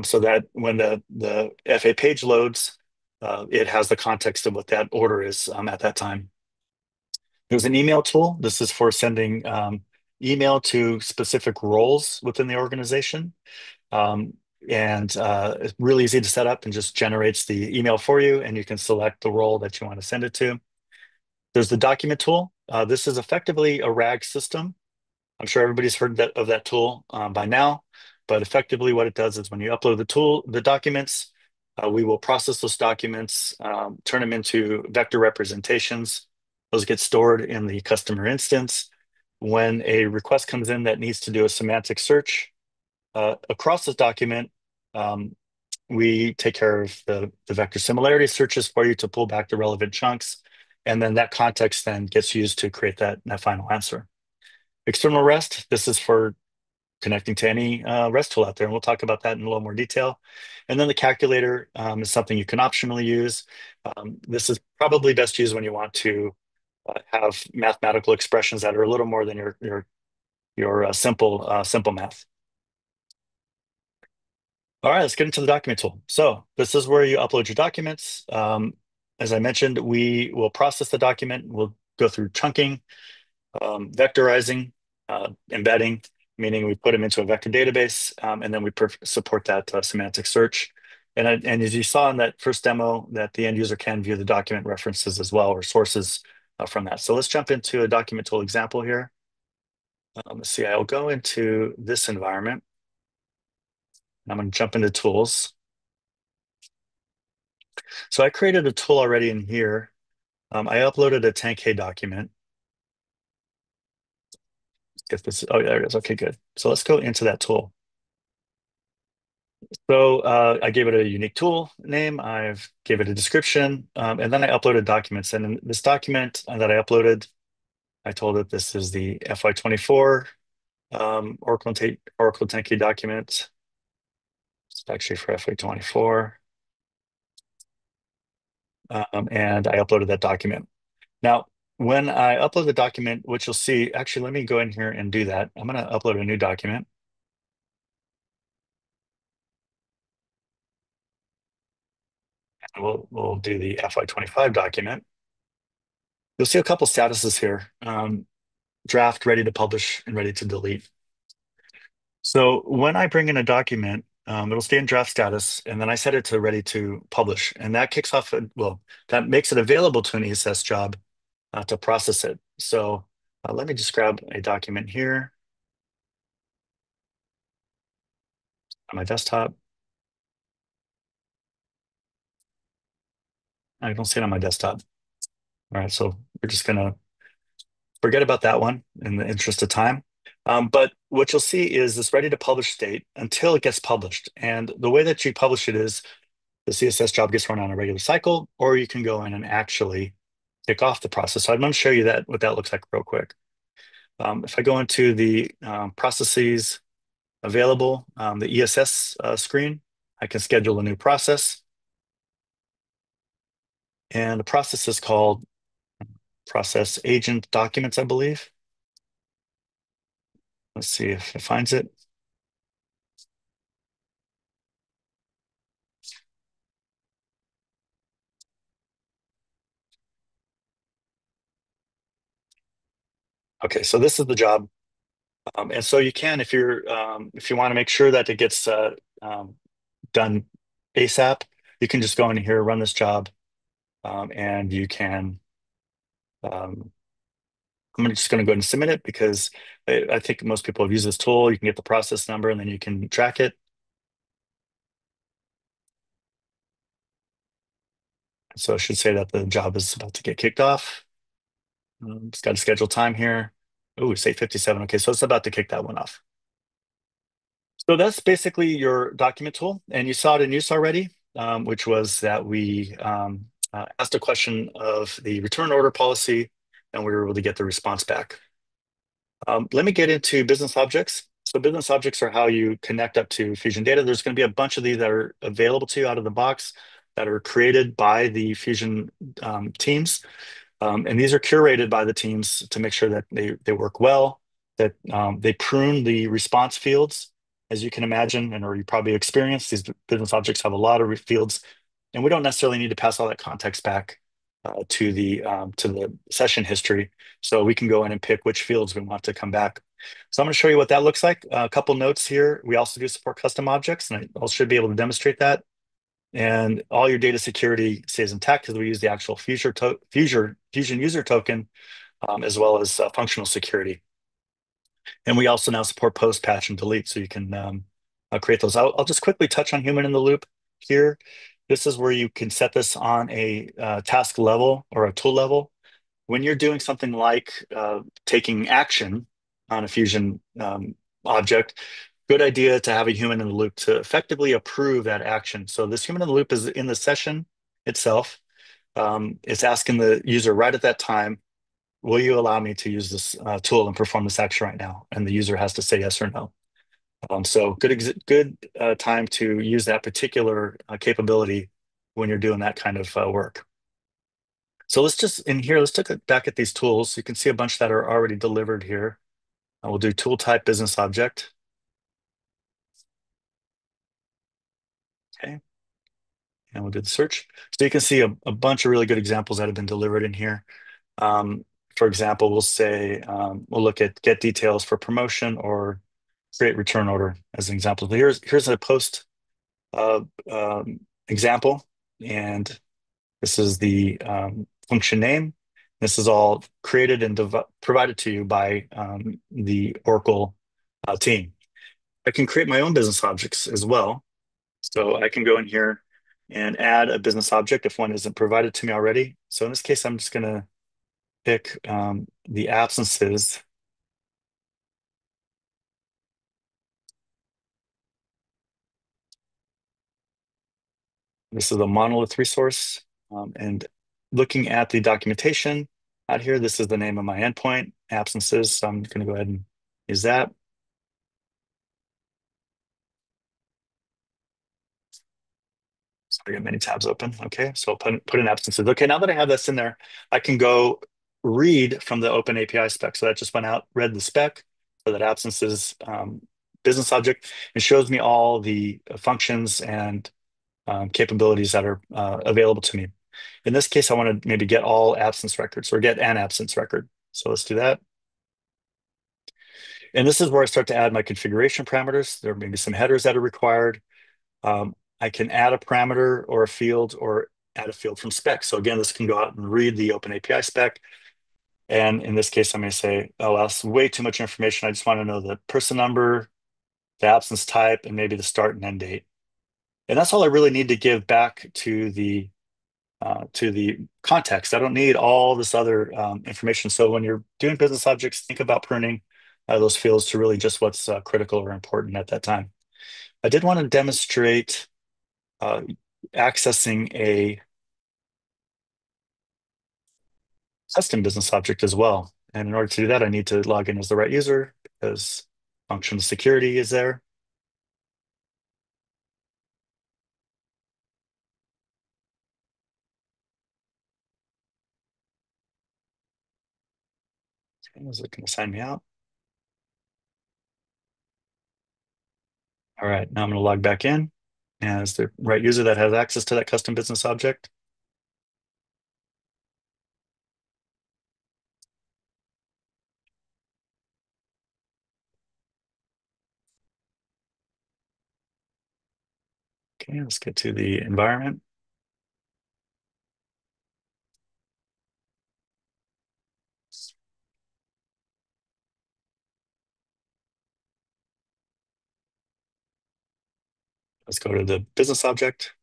so that when the FA page loads, it has the context of what that order is at that time. There's an email tool. This is for sending email to specific roles within the organization. Um, and it's really easy to set up and just generates the email for you, and you can select the role that you want to send it to. There's the document tool. This is effectively a RAG system. I'm sure everybody's heard of that tool by now, but effectively what it does is when you upload the documents, we will process those documents, turn them into vector representations. Those get stored in the customer instance. When a request comes in that needs to do a semantic search across this document, we take care of the vector similarity searches for you to pull back the relevant chunks. And then that context then gets used to create that final answer. External REST, this is for connecting to any REST tool out there, and we'll talk about that in a little more detail. And then the calculator is something you can optionally use. This is probably best used when you want to have mathematical expressions that are a little more than your simple math. All right, let's get into the document tool. So this is where you upload your documents. As I mentioned, we will process the document. We'll go through chunking, vectorizing, embedding, meaning we put them into a vector database, and then we support that semantic search. And as you saw in that first demo, that the end user can view the document references as well, or sources from that. So let's jump into a document tool example here. Let's see, I'll go into this environment. I'm going to jump into tools. So I created a tool already in here. I uploaded a 10K document. Let's get this. Oh, there it is. Okay, good. So let's go into that tool. So I gave it a unique tool name. I've gave it a description, and then I uploaded documents. And in this document that I uploaded, I told it this is the FY24 Oracle 10K document. It's actually for FY24. And I uploaded that document. Now, when I upload the document, what you'll see, actually, let me go in here and do that. I'm going to upload a new document. And we'll do the FY25 document. You'll see a couple statuses here. Draft, ready to publish, and ready to delete. So when I bring in a document, it'll stay in draft status, and then I set it to ready to publish. And that kicks off, that makes it available to an ESS job to process it. So let me just grab a document here on my desktop. I don't see it on my desktop. All right, so we're just gonna forget about that one in the interest of time. But what you'll see is this ready to publish state until it gets published. And the way that you publish it is the CSS job gets run on a regular cycle, or you can go in and actually kick off the process. So I'm going to show you what that looks like real quick. If I go into the processes available, the ESS screen, I can schedule a new process. And the process is called process agent documents, I believe. Let's see if it finds it. Okay, so this is the job. And so you can, if you want to make sure that it gets done ASAP, you can just go in here, run this job, and you can, I'm just going to go ahead and submit it because I think most people have used this tool. You can get the process number and then you can track it. So it should say that the job is about to get kicked off. It's got a scheduled time here. Oh, say 57. Okay, so it's about to kick that one off. So that's basically your document tool. And you saw it in use already, which was that we asked a question of the return order policy and we were able to get the response back. Let me get into business objects. So business objects are how you connect up to Fusion data. There's going to be a bunch of these that are available to you out of the box that are created by the Fusion teams. And these are curated by the teams to make sure that they work well, that they prune the response fields. As you can imagine, and or you probably experienced, these business objects have a lot of fields, and we don't necessarily need to pass all that context back to the session history. So we can go in and pick which fields we want to come back. So I'm going to show you what that looks like. A couple notes here. We also do support custom objects, and I also should be able to demonstrate that. And all your data security stays intact because we use the actual Fusion user token as well as functional security. And we also now support post, patch, and delete, so you can create those. I'll just quickly touch on human in the loop here. This is where you can set this on a task level or a tool level. When you're doing something like taking action on a Fusion object, good idea to have a human in the loop to effectively approve that action. So this human in the loop is in the session itself. It's asking the user right at that time, will you allow me to use this tool and perform this action right now? And the user has to say yes or no. So good time to use that particular capability when you're doing that kind of work. So let's just, in here, let's look back at these tools. You can see a bunch that are already delivered here. We'll do tool type business object. Okay. And we'll do the search. So you can see a bunch of really good examples that have been delivered in here. For example, we'll say, we'll look at get details for promotion or create return order as an example. So here's a post example, and this is the function name. This is all created and provided to you by the Oracle team. I can create my own business objects as well. So I can go in here and add a business object if one isn't provided to me already. So in this case, I'm just going to pick the absences. This is a monolith resource. And looking at the documentation out here, this is the name of my endpoint, absences. So I'm going to go ahead and use that. So I got many tabs open. Okay, so I'll put in absences. Okay, now that I have this in there, I can go read from the open API spec. So that just went out, read the spec for that absences business object. It shows me all the functions and capabilities that are available to me. In this case, I want to maybe get all absence records or get an absence record. So let's do that. And this is where I start to add my configuration parameters. There may be some headers that are required. I can add a parameter or a field or add a field from spec. So again, this can go out and read the open API spec. And in this case, I'm going to say, oh, that's way too much information. I just want to know the person number, the absence type, and maybe the start and end date. And that's all I really need to give back to the context. I don't need all this other information. So when you're doing business objects, think about pruning those fields to really just what's critical or important at that time. I did want to demonstrate accessing a custom business object as well. And in order to do that, I need to log in as the right user because functional security is there. Okay, is it going to sign me out? All right, now I'm going to log back in as the right user that has access to that custom business object. Okay, let's get to the environment. Let's go to the business object,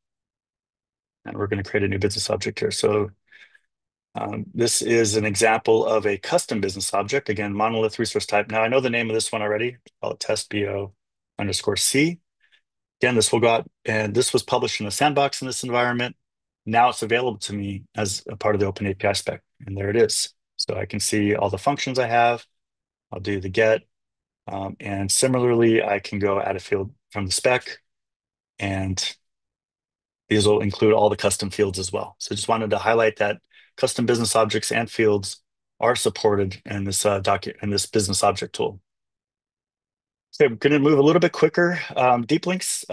and we're going to create a new business object here. So this is an example of a custom business object. Again, monolith resource type. Now I know the name of this one already. Call it test BO underscore C. Again, this will go out, and this was published in the sandbox in this environment. Now it's available to me as a part of the open API spec, and there it is. So I can see all the functions I have. I'll do the get. And similarly, I can go add a field from the spec, and these will include all the custom fields as well. So just wanted to highlight that custom business objects and fields are supported in this in this business object tool. So I'm going to move a little bit quicker. Deep links.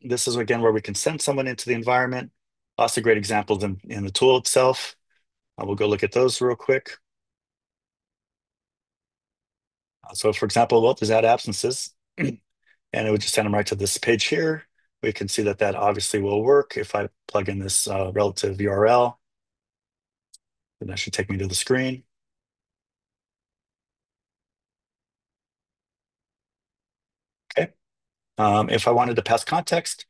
This is again where we can send someone into the environment. Lots of great examples in the tool itself. We'll go look at those real quick. So for example, well, there's add absences, and it would just send them right to this page here. We can see that that obviously will work if I plug in this relative URL. Then that should take me to the screen. Okay. If I wanted to pass context,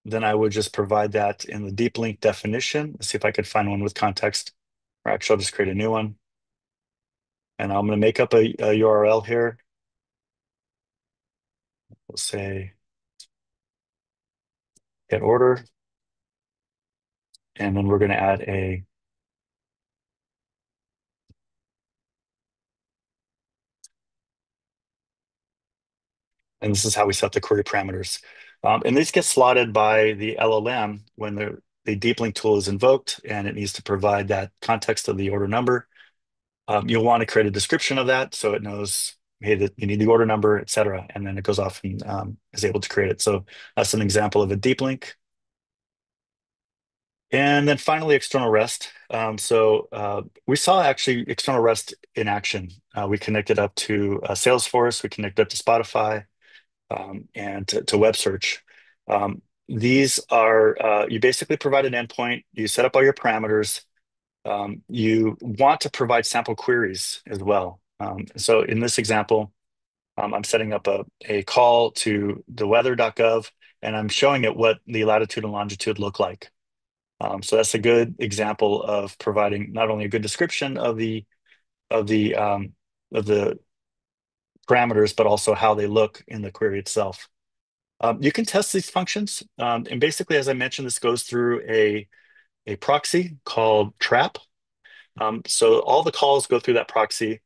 then I would just provide that in the deep link definition. Let's see if I could find one with context. Or actually, I'll just create a new one. And I'm going to make up a URL here. We'll say get order. And then we're going to add a and this is how we set the query parameters. And these get slotted by the LLM when the deep link tool is invoked and it needs to provide that context of the order number. You'll want to create a description of that so it knows, hey, that you need the order number, et cetera. And then it goes off and is able to create it. So that's an example of a deep link. And then finally, external REST. We saw actually external REST in action. We connected up to Salesforce, we connected up to Spotify, and to web search. These are, you basically provide an endpoint, you set up all your parameters, you want to provide sample queries as well. So in this example, I'm setting up a call to the weather.gov, and I'm showing it what the latitude and longitude look like. So that's a good example of providing not only a good description of the of the parameters, but also how they look in the query itself. You can test these functions, and basically, as I mentioned, this goes through a proxy called Trap. So all the calls go through that proxy.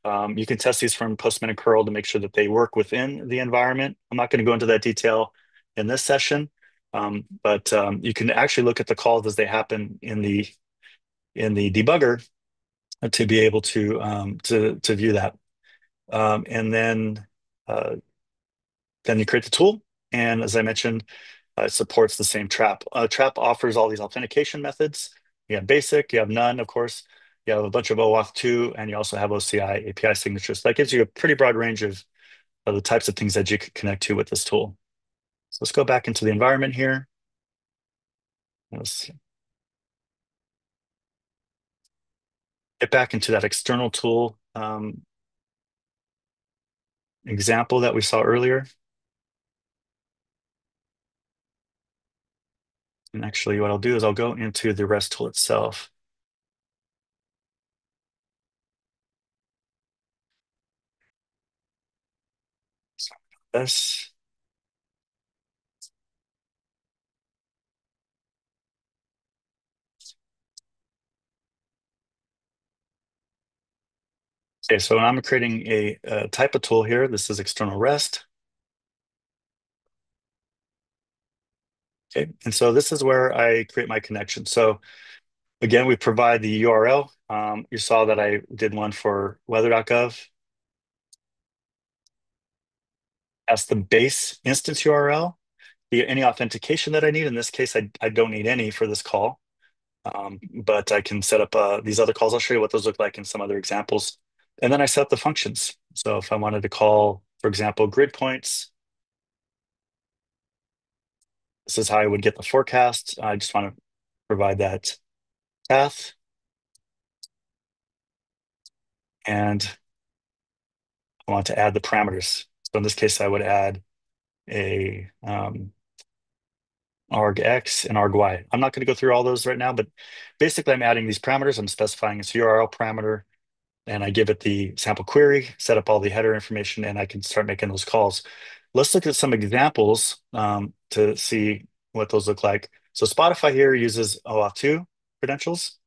You can test these from Postman and curl to make sure that they work within the environment. I'm not going to go into that detail in this session, but you can actually look at the calls as they happen in the debugger to be able to view that. And then you create the tool, and as I mentioned, it supports the same Trap. Trap offers all these authentication methods. You have basic, you have none, of course. You have a bunch of OAuth 2, and you also have OCI API signatures. That gives you a pretty broad range of the types of things that you could connect to with this tool. So let's go back into the environment here. Let's get back into that external tool example that we saw earlier. And actually, what I'll do is I'll go into the REST tool itself. So this. Okay, so I'm creating a type of tool here. This is external REST. Okay, and so this is where I create my connection. So again, we provide the URL. You saw that I did one for weather.gov. That's the base instance URL. Any authentication that I need, in this case, I don't need any for this call, but I can set up these other calls. I'll show you what those look like in some other examples. And then I set up the functions. So if I wanted to call, for example, grid points, this is how I would get the forecast. I just want to provide that path. And I want to add the parameters. So in this case, I would add a argx and argy. I'm not going to go through all those right now, but basically I'm adding these parameters. I'm specifying its URL parameter, and I give it the sample query, set up all the header information, and I can start making those calls. Let's look at some examples to see what those look like. So Spotify here uses OAuth 2 credentials.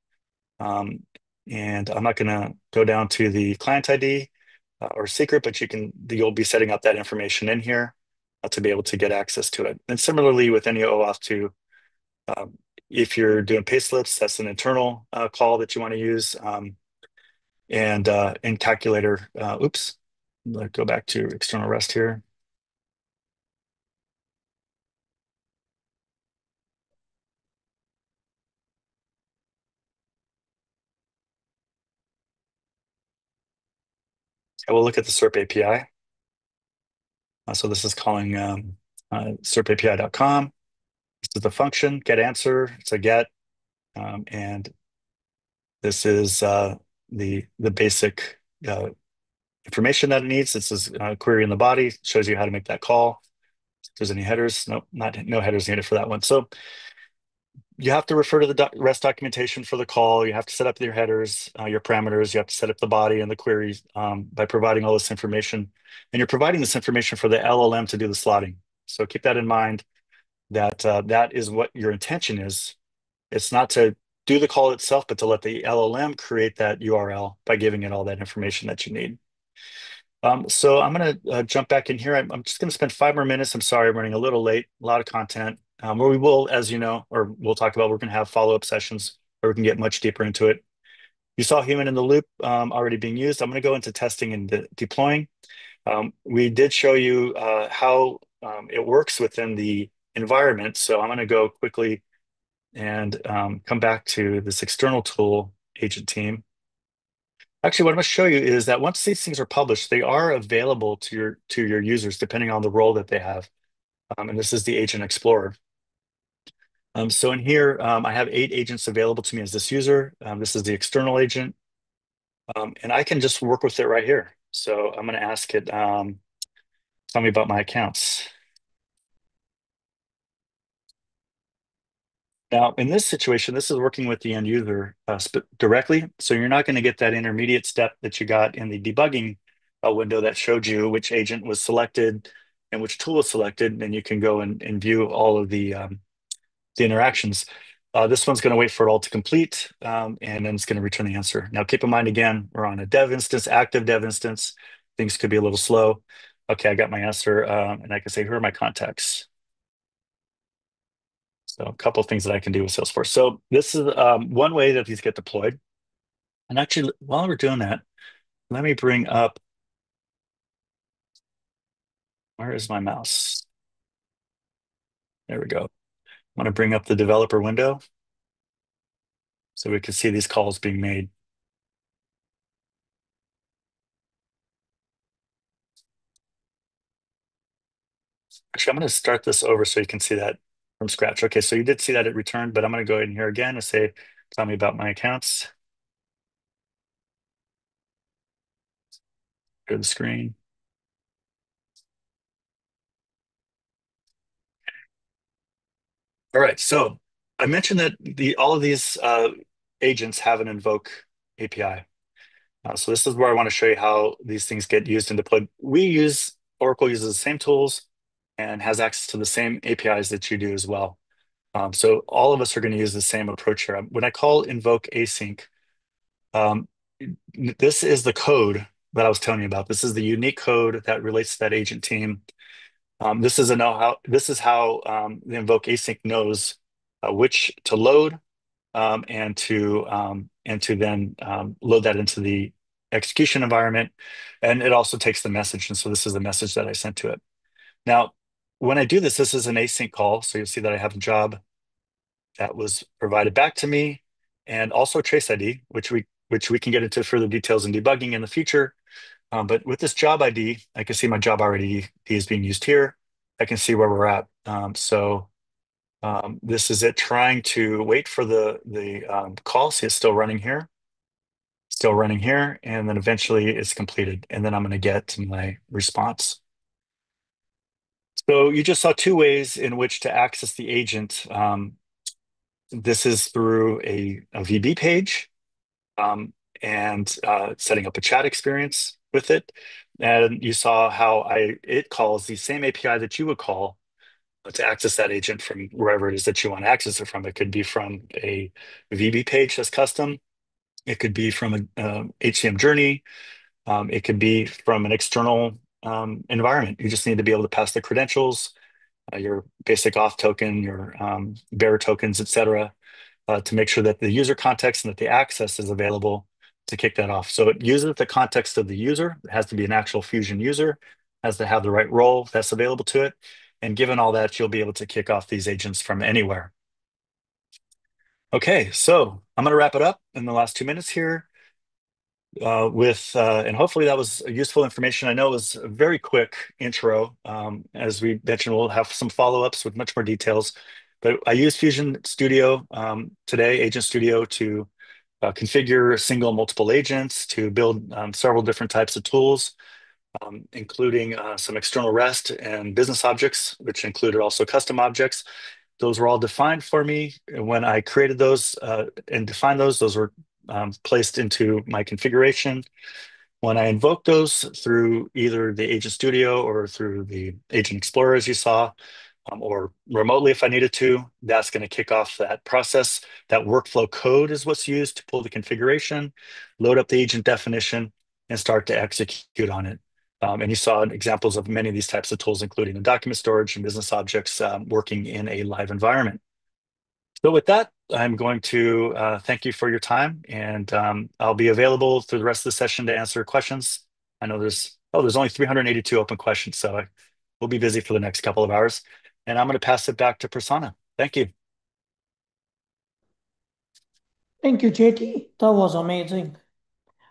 And I'm not going to go down to the client ID. or secret, but you'll be setting up that information in here to be able to get access to it. And similarly with any OAuth 2, um, if you're doing payslips, that's an internal call that you want to use. And in calculator, oops, let's go back to external REST here. I will look at the SERP API. So this is calling serpapi.com. This is the function get answer. It's a get, and this is the basic information that it needs. This is a query in the body. Shows you how to make that call. If there's any headers, no headers needed for that one. So you have to refer to the REST documentation for the call. You have to set up your headers, your parameters. You have to set up the body and the queries by providing all this information. And you're providing this information for the LLM to do the slotting. So keep that in mind that that is what your intention is. It's not to do the call itself, but to let the LLM create that URL by giving it all that information that you need. So I'm going to jump back in here. I'm just going to spend 5 more minutes. I'm sorry, I'm running a little late, a lot of content. Where we will, as you know, or we'll talk about, we're going to have follow-up sessions where we can get much deeper into it. You saw human in the loop already being used. I'm going to go into testing and deploying. We did show you how it works within the environment. So I'm going to go quickly and come back to this external tool, Agent Team. Actually, what I'm going to show you is that once these things are published, they are available to your users depending on the role that they have. And this is the Agent Explorer. So in here, I have 8 agents available to me as this user. This is the external agent. And I can just work with it right here. So I'm going to ask it, tell me about my accounts. Now, in this situation, this is working with the end user directly. So you're not going to get that intermediate step that you got in the debugging window that showed you which agent was selected and which tool was selected. And you can go and view all of the interactions. This one's going to wait for it all to complete, and then it's going to return the answer. Now, keep in mind, again, we're on a dev instance, active dev instance. Things could be a little slow. Okay, I got my answer, and I can say, here are my contacts. So a couple of things that I can do with Salesforce. So this is one way that these get deployed. And actually, while we're doing that, let me bring up, where is my mouse? There we go. I want to bring up the developer window so we can see these calls being made. Actually, I'm going to start this over so you can see that from scratch. Okay, so you did see that it returned, but I'm going to go in here again and say, tell me about my accounts. Go to the screen. All right, so I mentioned that all of these agents have an invoke API. So this is where I want to show you how these things get used and deployed. Oracle uses the same tools and has access to the same APIs that you do as well. So all of us are going to use the same approach here. When I call invoke async, um, this is the code that I was telling you about. This is the unique code that relates to that agent team. This is how the invoke async knows which to load and to then load that into the execution environment. And it also takes the message. And so this is the message that I sent to it. Now, when I do this, this is an async call. So you'll see that I have a job that was provided back to me, and also trace ID, which we can get into further details in debugging in the future. But with this job ID, I can see my job ID is being used here. I can see where we're at. This is it trying to wait for the call. See, it's still running here, and then eventually it's completed. And then I'm going to get my response. So you just saw 2 ways in which to access the agent. This is through a VB page and setting up a chat experience with it. And you saw how it calls the same API that you would call to access that agent from wherever it is that you want to access it from. It could be from a VB page that's custom. It could be from a HCM journey. It could be from an external environment. You just need to be able to pass the credentials, your basic auth token, your bearer tokens, etc., to make sure that the user context and that the access is available to kick that off. So it uses the context of the user. It has to be an actual Fusion user, has to have the right role that's available to it. And given all that, you'll be able to kick off these agents from anywhere. Okay, so I'm going to wrap it up in the last 2 minutes here and hopefully that was useful information. I know it was a very quick intro. As we mentioned, we'll have some follow-ups with much more details. But I use Fusion Studio today, Agent Studio, to configure single and multiple agents, to build several different types of tools, including some external REST and business objects, which included also custom objects. Those were all defined for me. And when I created those and defined those were placed into my configuration. When I invoke those through either the Agent Studio or through the Agent Explorer, as you saw, or remotely if I needed to, that's going to kick off that process. That workflow code is what's used to pull the configuration, load up the agent definition, and start to execute on it. And you saw examples of many of these types of tools, including the document storage and business objects working in a live environment. So with that, I'm going to thank you for your time, and I'll be available through the rest of the session to answer questions. I know there's only 382 open questions, so we'll be busy for the next couple of hours. And I'm going to pass it back to Prasanna. Thank you. Thank you, JT. That was amazing.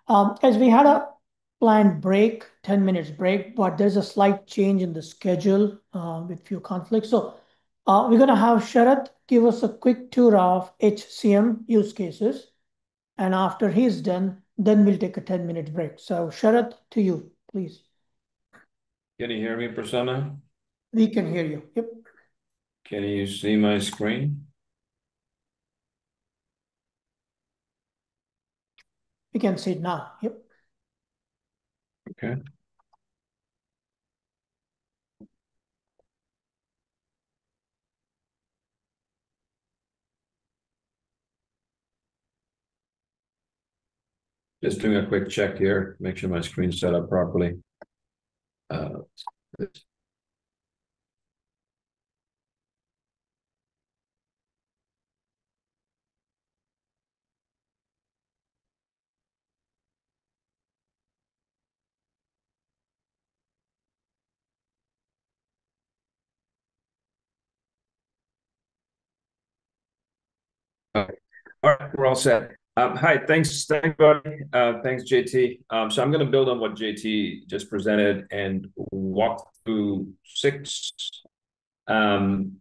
As we had a planned break, 10 minutes break, but there's a slight change in the schedule with few conflicts. So we're going to have Sharath give us a quick tour of HCM use cases. And after he's done, then we'll take a 10-minute break. So Sharath, to you, please. Can you hear me, Prasanna? We can hear you. Yep. Can you see my screen? We can see it now. Yep. Okay. Just doing a quick check here, make sure my screen's set up properly. All right, we're all set. Hi, thanks, everybody. Thanks, JT. So I'm going to build on what JT just presented and walk through 6 HCM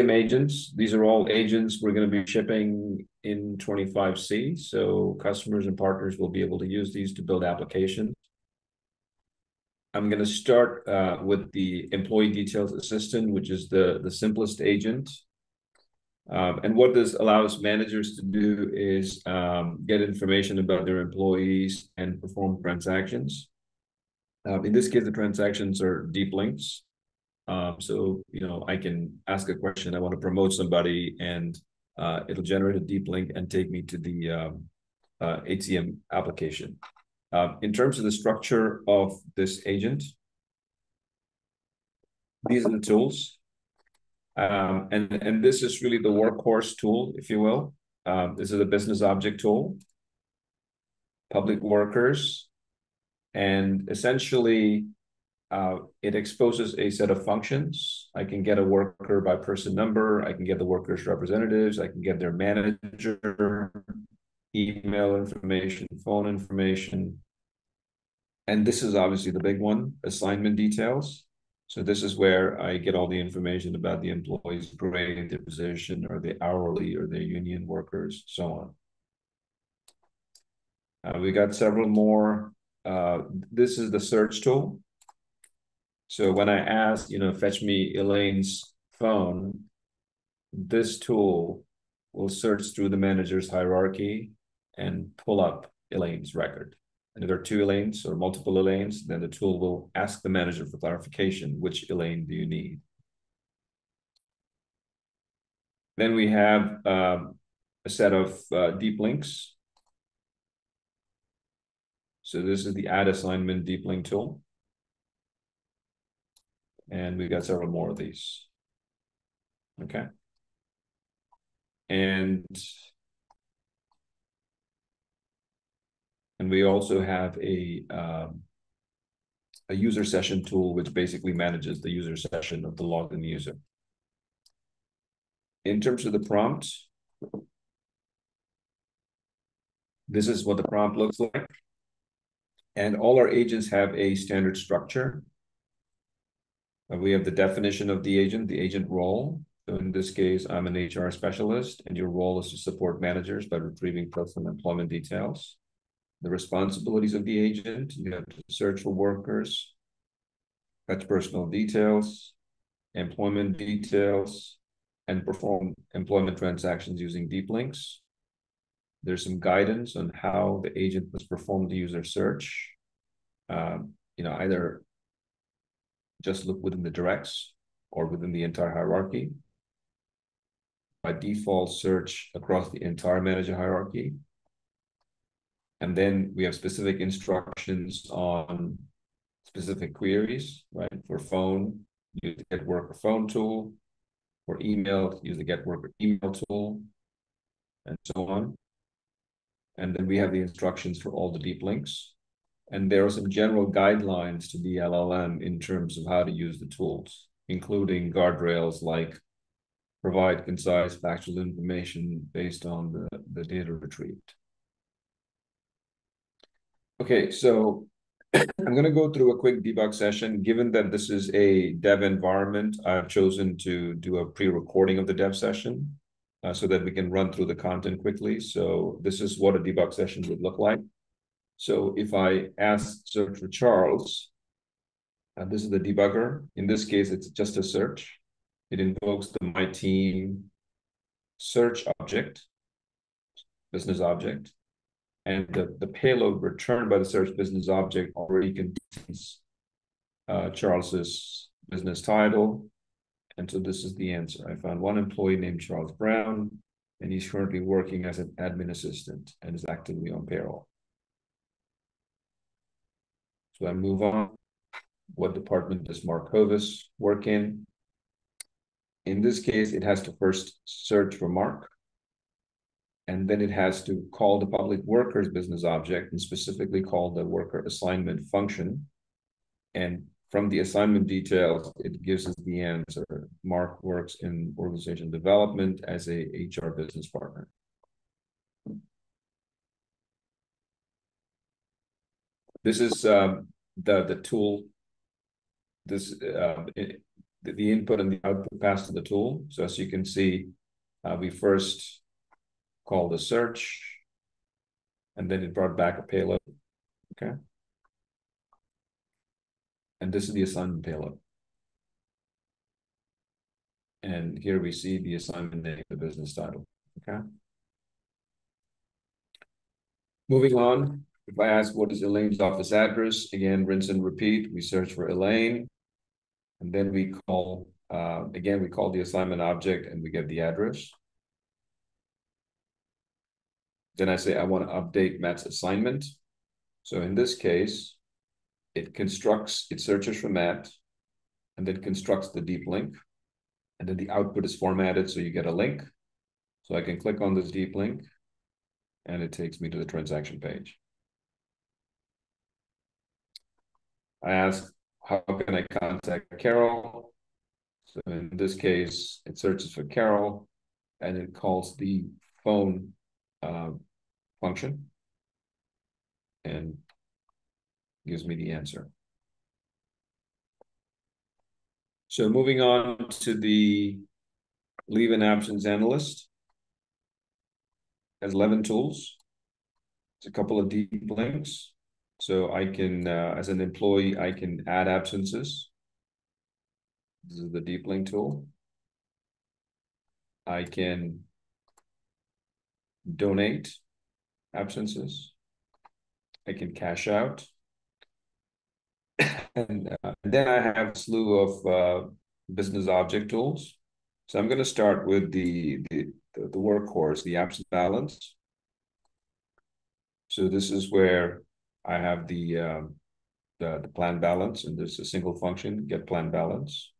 agents. These are all agents we're going to be shipping in 25C. So customers and partners will be able to use these to build applications. I'm going to start with the Employee Details Assistant, which is the simplest agent. And what this allows managers to do is get information about their employees and perform transactions. In this case, the transactions are deep links. So, I can ask a question. I want to promote somebody, and it'll generate a deep link and take me to the HCM application. In terms of the structure of this agent, these are the tools. And this is really the workhorse tool, if you will. This is a business object tool, public workers, and essentially it exposes a set of functions. I can get a worker by person number. I can get the worker's representatives. I can get their manager, email information, phone information. And this is obviously the big one, assignment details. So this is where I get all the information about the employee's grade, their position, or the hourly, or their union workers, so on. We got several more. This is the search tool. So when I ask, fetch me Elaine's phone, this tool will search through the manager's hierarchy and pull up Elaine's record. And if there are 2 Elaines or multiple Elaines, then the tool will ask the manager for clarification, which Elaine do you need? Then we have a set of deep links. So this is the add assignment deep link tool. And we got several more of these. Okay. And we also have a user session tool, which basically manages the user session of the logged in user. In terms of the prompt, this is what the prompt looks like. And all our agents have a standard structure. We have the definition of the agent role. So in this case, I'm an HR specialist, and your role is to support managers by retrieving personal employment details. The responsibilities of the agent: you have to search for workers, fetch personal details, employment details, and perform employment transactions using deep links. There's some guidance on how the agent must perform the user search. Either just look within the directs or within the entire hierarchy. By default, search across the entire manager hierarchy. And then we have specific instructions on specific queries, right? For phone, use the Get Worker phone tool. For email, use the Get Worker email tool, and so on. And then we have the instructions for all the deep links. And there are some general guidelines to the LLM in terms of how to use the tools, including guardrails like provide concise factual information based on the data retrieved. Okay, so I'm going to go through a quick debug session. Given that this is a dev environment, I've chosen to do a pre-recording of the dev session so that we can run through the content quickly. So this is what a debug session would look like. So if I search for Charles, this is the debugger. In this case, it's just a search. It invokes the My Team search object, business object. And the payload returned by the search business object already contains Charles's business title. And so this is the answer. I found one employee named Charles Brown, and he's currently working as an admin assistant and is actively on payroll. So I move on. What department does Mark Hovis work in? In this case, it has to first search for Mark. And then it has to call the public workers business object and specifically call the worker assignment function. And from the assignment details, it gives us the answer. Mark works in organization development as a HR business partner. This is the tool. The input and the output passed to the tool. So as you can see, we first call the search, and then it brought back a payload. Okay. And this is the assignment payload. And here we see the assignment name, the business title. Okay. Moving on, if I ask what is Elaine's office address, again, rinse and repeat. We search for Elaine, and then we call, again, we call the assignment object and we get the address. Then I say, I want to update Matt's assignment. So in this case, it searches for Matt, and then constructs the deep link. And then the output is formatted, so you get a link. So I can click on this deep link, and it takes me to the transaction page. I ask, how can I contact Carol? So in this case, it searches for Carol, and it calls the phone function and gives me the answer. So moving on to the leave and absence analyst. Has 11 tools. It's a couple of deep links. So I can, as an employee, I can add absences. This is the deep link tool. I can donate absences. I can cash out. And then I have a slew of business object tools. So I'm going to start with the workhorse, the absence balance. So this is where I have the plan balance, and there's a single function, get plan balance.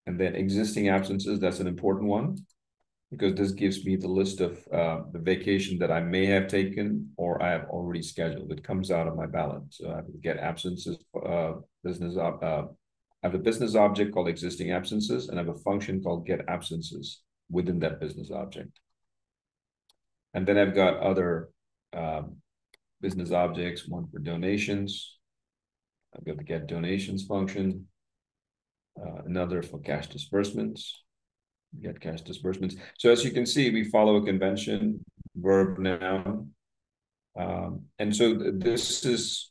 And then existing absences, that's an important one, because this gives me the list of the vacation that I may have taken or I have already scheduled. It comes out of my balance. So I have to get absences, I have a business object called existing absences, and I have a function called get absences within that business object. And then I've got other business objects, one for donations. I've got the get donations function, another for cash disbursements, get cash disbursements. So as you can see, we follow a convention, verb, noun. And so this is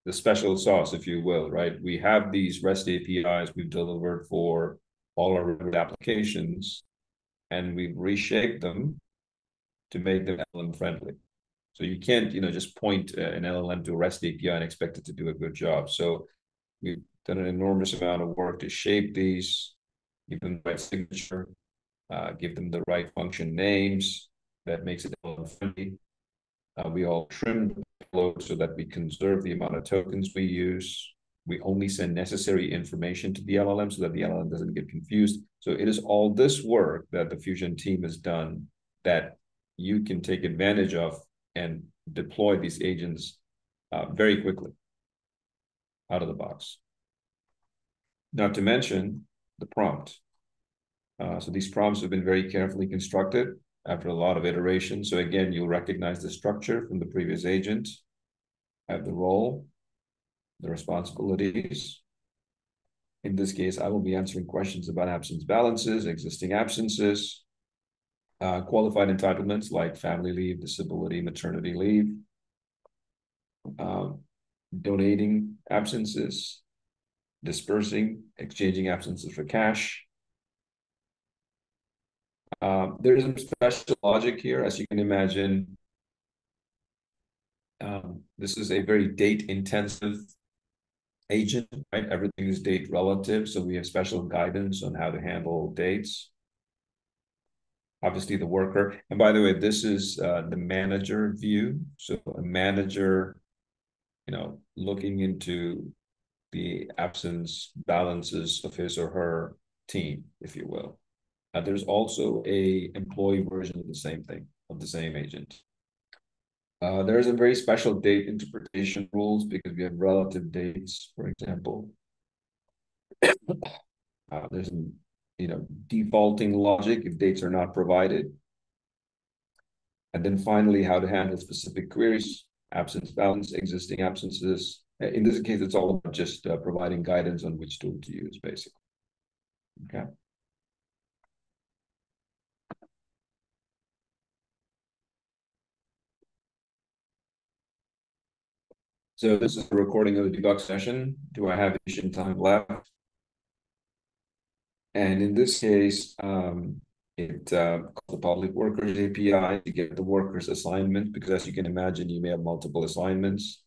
the special sauce, if you will, right? We have these REST APIs we've delivered for all our applications, and we've reshaped them to make them LLM friendly. So you can't, just point an LLM to a REST API and expect it to do a good job. So we've done an enormous amount of work to shape these, give them the right signature, give them the right function names that makes it LLM friendly. We all trimmed the payload so that we conserve the amount of tokens we use. We only send necessary information to the LLM so that the LLM doesn't get confused. So it is all this work that the Fusion team has done that you can take advantage of and deploy these agents very quickly out of the box. Not to mention the prompt. So these prompts have been very carefully constructed after a lot of iterations. So again, you'll recognize the structure from the previous agent. I have the role, the responsibilities. In this case, I will be answering questions about absence balances, existing absences, qualified entitlements like family leave, disability, maternity leave, donating absences, dispersing, exchanging absences for cash. There's some special logic here, as you can imagine. This is a very date-intensive agent, right? Everything is date relative, so we have special guidance on how to handle dates. Obviously, the worker. And by the way, this is the manager view. So a manager, looking into the absence balances of his or her team, if you will. There's also a employee version of the same thing, of the same agent. There's a very special date interpretation rules because we have relative dates, for example. There's some, defaulting logic if dates are not provided. And then finally, how to handle specific queries, absence balance, existing absences. In this case, it's all about just providing guidance on which tool to use, basically. Okay. So this is the recording of the debug session. Do I have efficient time left? And in this case, it calls the public workers API to get the workers assignment, because as you can imagine, you may have multiple assignments.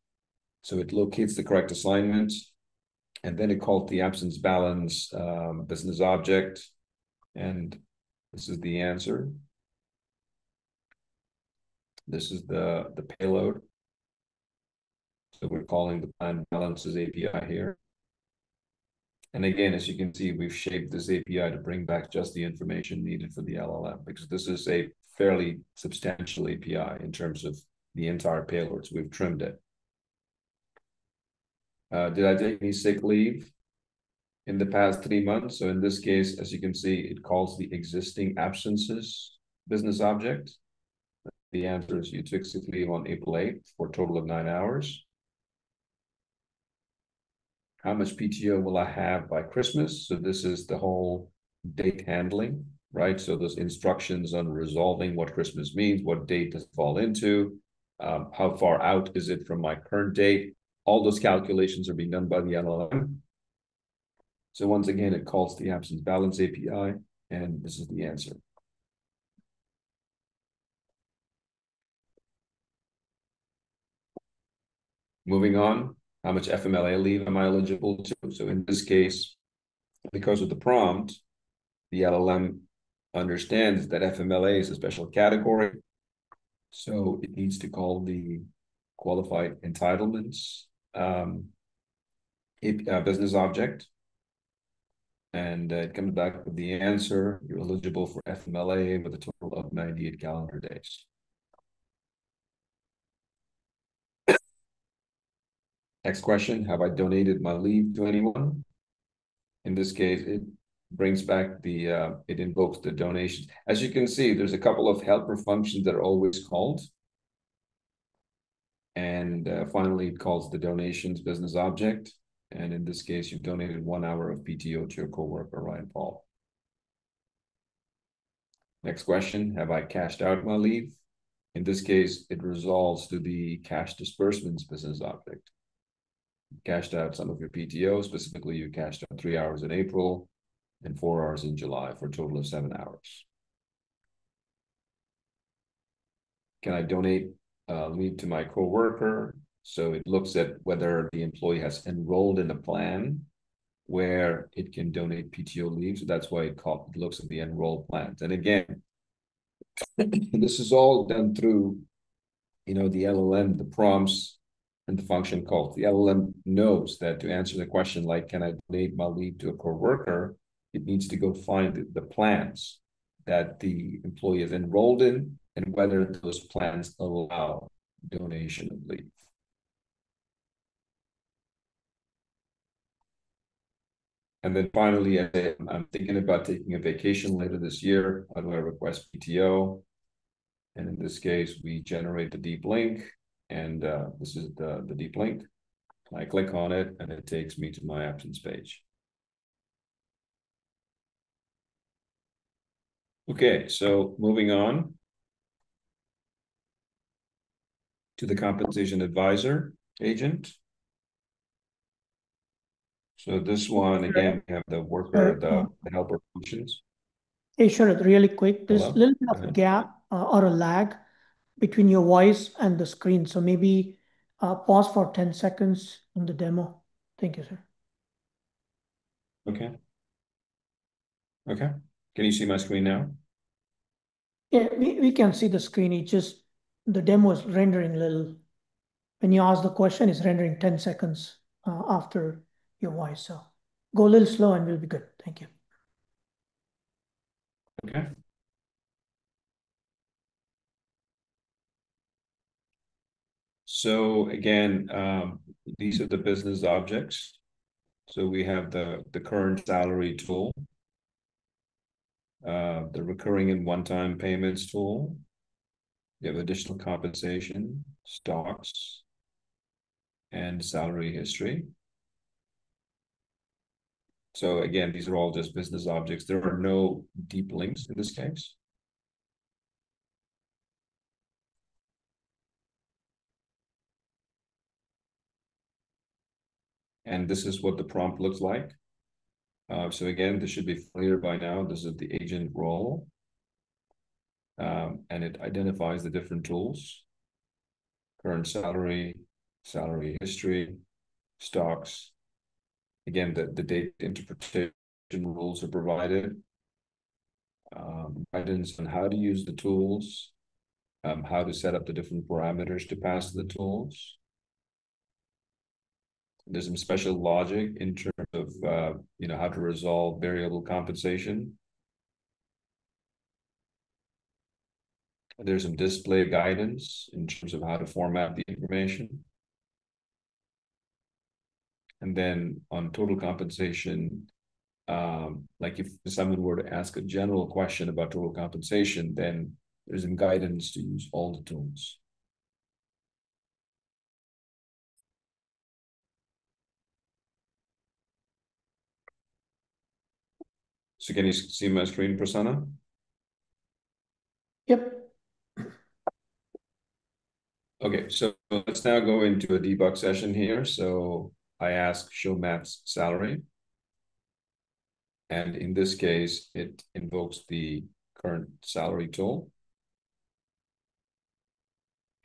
So it locates the correct assignment, and then it calls the absence balance business object. And this is the answer. This is the payload. So we're calling the plan balances API here. And again, as you can see, we've shaped this API to bring back just the information needed for the LLM, because this is a fairly substantial API in terms of the entire payload. So we've trimmed it. Did I take any sick leave in the past 3 months? So in this case, as you can see, it calls the existing absences business object. The answer is you took sick leave on April 8th for a total of 9 hours. How much PTO will I have by Christmas? So this is the whole date handling, right? So those instructions on resolving what Christmas means, what date does it fall into, how far out is it from my current date? All those calculations are being done by the LLM. So once again, it calls the absence balance API, and this is the answer. Moving on. How much FMLA leave am I eligible to? So in this case, because of the prompt, the LLM understands that FMLA is a special category. So it needs to call the qualified entitlements business object. And it comes back with the answer. You're eligible for FMLA with a total of 98 calendar days. Next question, have I donated my leave to anyone? In this case, it brings back it invokes the donation. As you can see, there's a couple of helper functions that are always called. And finally, it calls the donations business object. And in this case, you've donated 1 hour of PTO to your coworker, Ryan Paul. Next question, have I cashed out my leave? In this case, it resolves to the cash disbursements business object. You cashed out some of your PTO, specifically you cashed out 3 hours in April and 4 hours in July for a total of 7 hours. Can I donate leave to my coworker? So it looks at whether the employee has enrolled in a plan where it can donate PTO leave. So that's why it looks at the enrolled plans. And again, this is all done through, the LLM, the prompts, and the function calls. The LLM knows that to answer the question like, can I donate my leave to a coworker? It needs to go find the plans that the employee is enrolled in and whether those plans allow donation of leave. And then finally, I'm thinking about taking a vacation later this year. How do I request PTO? And in this case, we generate the deep link. And this is the deep link. I click on it and it takes me to my absence page. Okay, so moving on to the compensation advisor agent. So this one, again, we have the worker, the helper functions. Hey, sure, really quick. There's a little bit of a gap or a lag between your voice and the screen. So maybe pause for 10 seconds on the demo. Thank you, sir. Okay. Okay. Can you see my screen now? Yeah, we can see the screen. It just, the demo is rendering a little. When you ask the question, it's rendering 10 seconds after your voice. So go a little slow and we'll be good. Thank you. Okay. So again, these are the business objects. So we have the current salary tool, the recurring and one-time payments tool. You have additional compensation, stocks, and salary history. So again, these are all just business objects. There are no deep links in this case. And this is what the prompt looks like. So again, this should be clear by now. This is the agent role. And it identifies the different tools: current salary, salary history, stocks. Again, the data interpretation rules are provided. Guidance on how to use the tools, how to set up the different parameters to pass the tools. There's some special logic in terms of how to resolve variable compensation. There's some display guidance in terms of how to format the information. And then on total compensation, like if someone were to ask a general question about total compensation, then there's some guidance to use all the tools. So can you see my screen, Prasanna? Yep. Okay, so let's now go into a debug session here. So I ask show Matt's salary. And in this case, it invokes the current salary tool.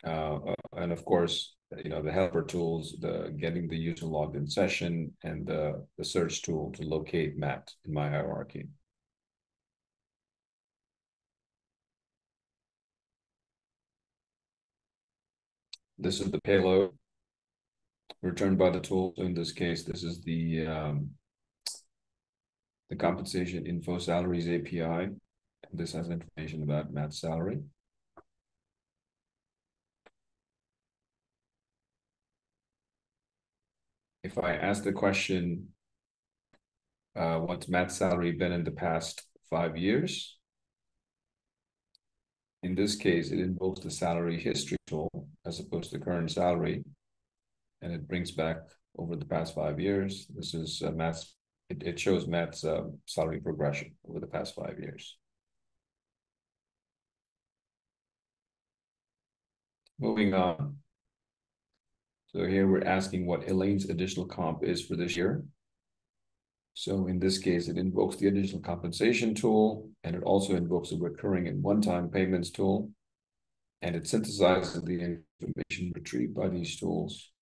And of course, the helper tools, the getting the user logged in session, and the search tool to locate Matt in my hierarchy. This is the payload returned by the tool. So in this case, this is the compensation info salaries API. This has information about Matt's salary. If I ask the question, what's Matt's salary been in the past 5 years? In this case, it invokes the salary history tool as opposed to current salary, and it brings back over the past 5 years. This is Matt's. It shows Matt's salary progression over the past 5 years. Moving on. So here we're asking what Elaine's additional comp is for this year. So in this case, it invokes the additional compensation tool, and it also invokes a recurring and one-time payments tool, and it synthesizes the information retrieved by these tools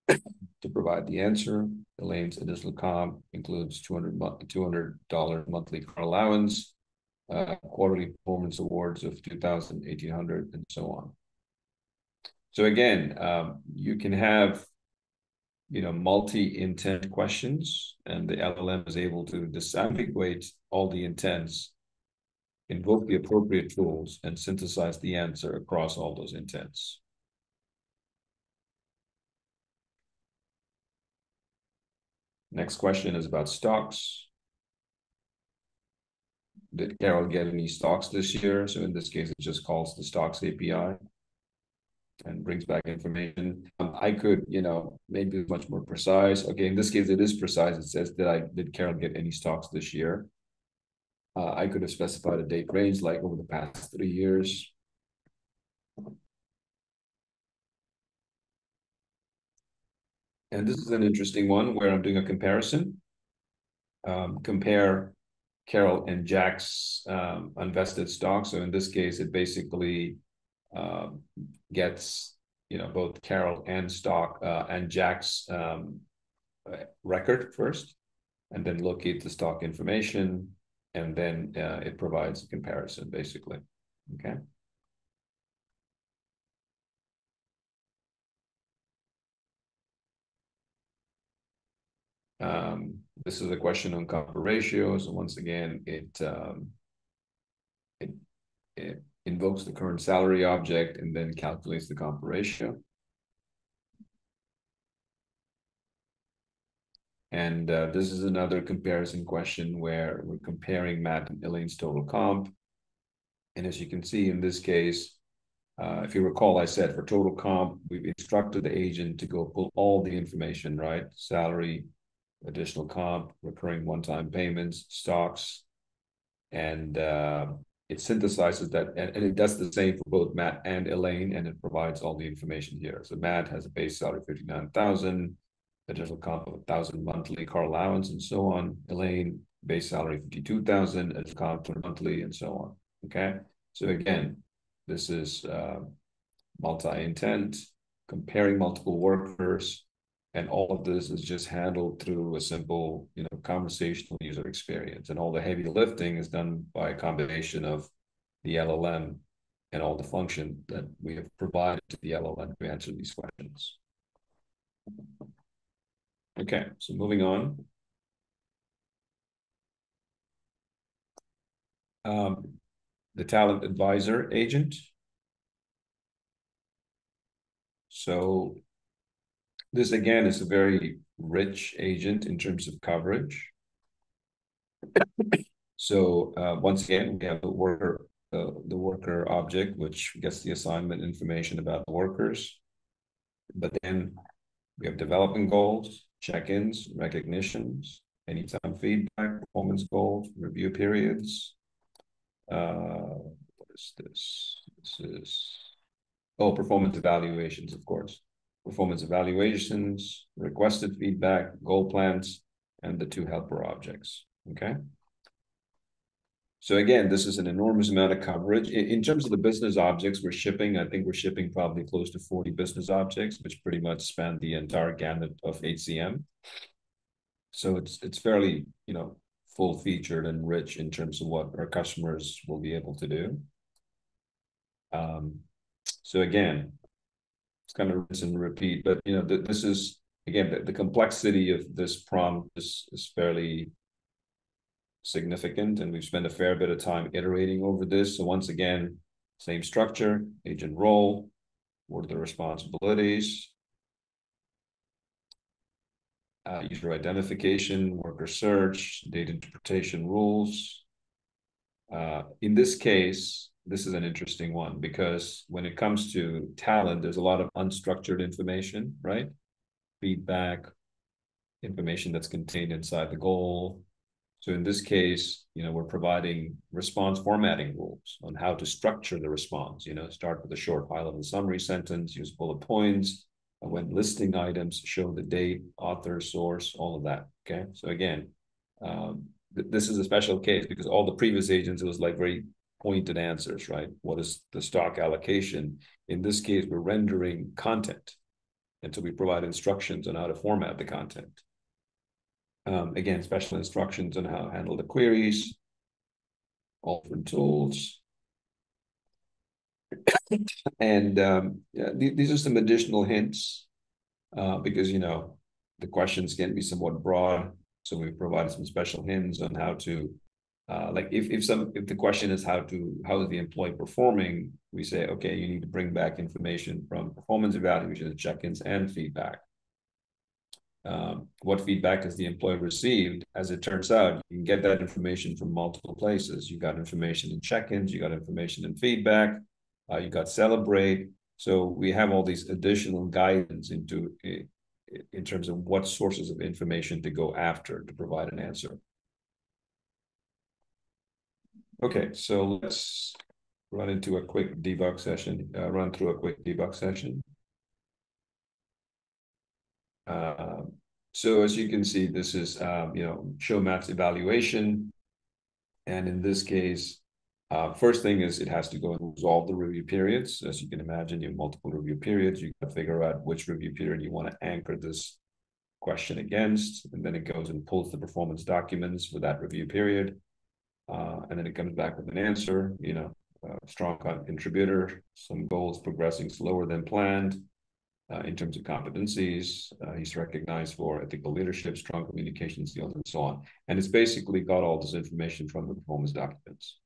to provide the answer. Elaine's additional comp includes $200 monthly car allowance, quarterly performance awards of $2,000, $1,800, and so on. So again, you can have multi-intent questions, and the LLM is able to disambiguate all the intents, invoke the appropriate tools, and synthesize the answer across all those intents. Next question is about stocks. Did Carol get any stocks this year? So in this case, it just calls the stocks API and brings back information. I could, maybe much more precise. Okay, in this case, it is precise. It says, did Carol get any stocks this year? I could have specified a date range, like over the past 3 years. And this is an interesting one where I'm doing a comparison. Compare Carol and Jack's unvested stocks. So in this case, it basically gets both Carol and Jack's record first, and then locate the stock information, and then it provides a comparison basically. Okay. This is a question on comp ratio. So once again, it invokes the current salary object and then calculates the comp ratio. And this is another comparison question where we're comparing Matt and Elaine's total comp. And as you can see in this case, if you recall, I said for total comp, we've instructed the agent to go pull all the information, right? Salary, additional comp, recurring one-time payments, stocks, and it synthesizes that, and it does the same for both Matt and Elaine, and it provides all the information here. So Matt has a base salary of $59,000, additional comp of $1,000 monthly, car allowance, and so on. Elaine, base salary $52,000, additional comp monthly, and so on. Okay, so again, this is multi-intent, comparing multiple workers, and all of this is just handled through a simple, conversational user experience. And all the heavy lifting is done by a combination of the LLM and all the function that we have provided to the LLM to answer these questions. Okay, so moving on. The talent advisor agent. So this again is a very rich agent in terms of coverage. So once again, we have the worker object, which gets the assignment information about the workers. But then we have development goals, check-ins, recognitions, anytime feedback, performance goals, review periods. What is this? This is, performance evaluations, of course. Performance evaluations, requested feedback, goal plans, and the 2 helper objects. Okay. So again, this is an enormous amount of coverage. In terms of the business objects I think we're shipping probably close to 40 business objects, which pretty much span the entire gamut of HCM. So it's fairly, full featured and rich in terms of what our customers will be able to do. So again, it's kind of rinse and repeat, but you know, this is again the complexity of this prompt is fairly significant, and we've spent a fair bit of time iterating over this. So once again, same structure, agent role, what are the responsibilities, user identification, worker search, data interpretation rules. In this case, this is an interesting one because when it comes to talent, there's a lot of unstructured information, right? Feedback, information that's contained inside the goal. So in this case, you know, we're providing response formatting rules on how to structure the response. You know, start with a short high-level summary sentence, use bullet points. When listing items, show the date, author, source, all of that. Okay, so again, this is a special case because all the previous agents, it was like very pointed answers, right? What is the stock allocation? In this case, we're rendering content. And so we provide instructions on how to format the content. Again, special instructions on how to handle the queries, all different tools. And yeah, these are some additional hints because, you know, the questions can be somewhat broad. So we've provided some special hints on how to, like if the question is how is the employee performing, we say, okay, you need to bring back information from performance evaluation, check-ins, and feedback. What feedback has the employee received? As it turns out, you can get that information from multiple places. You got information in check-ins, you got information in feedback, you got Celebrate. So we have all these additional guidance in terms of what sources of information to go after to provide an answer. Okay, so let's run through a quick debug session. So as you can see, this is you know, show maps evaluation, and in this case, first thing is it has to go and resolve the review periods. As you can imagine, you have multiple review periods. You got to figure out which review period you want to anchor this question against, and then it goes and pulls the performance documents for that review period, and then it comes back with an answer. You know, strong contributor, some goals progressing slower than planned. In terms of competencies, he's recognized for ethical leadership, strong communication skills, and so on. And it's basically got all this information from the performance documents.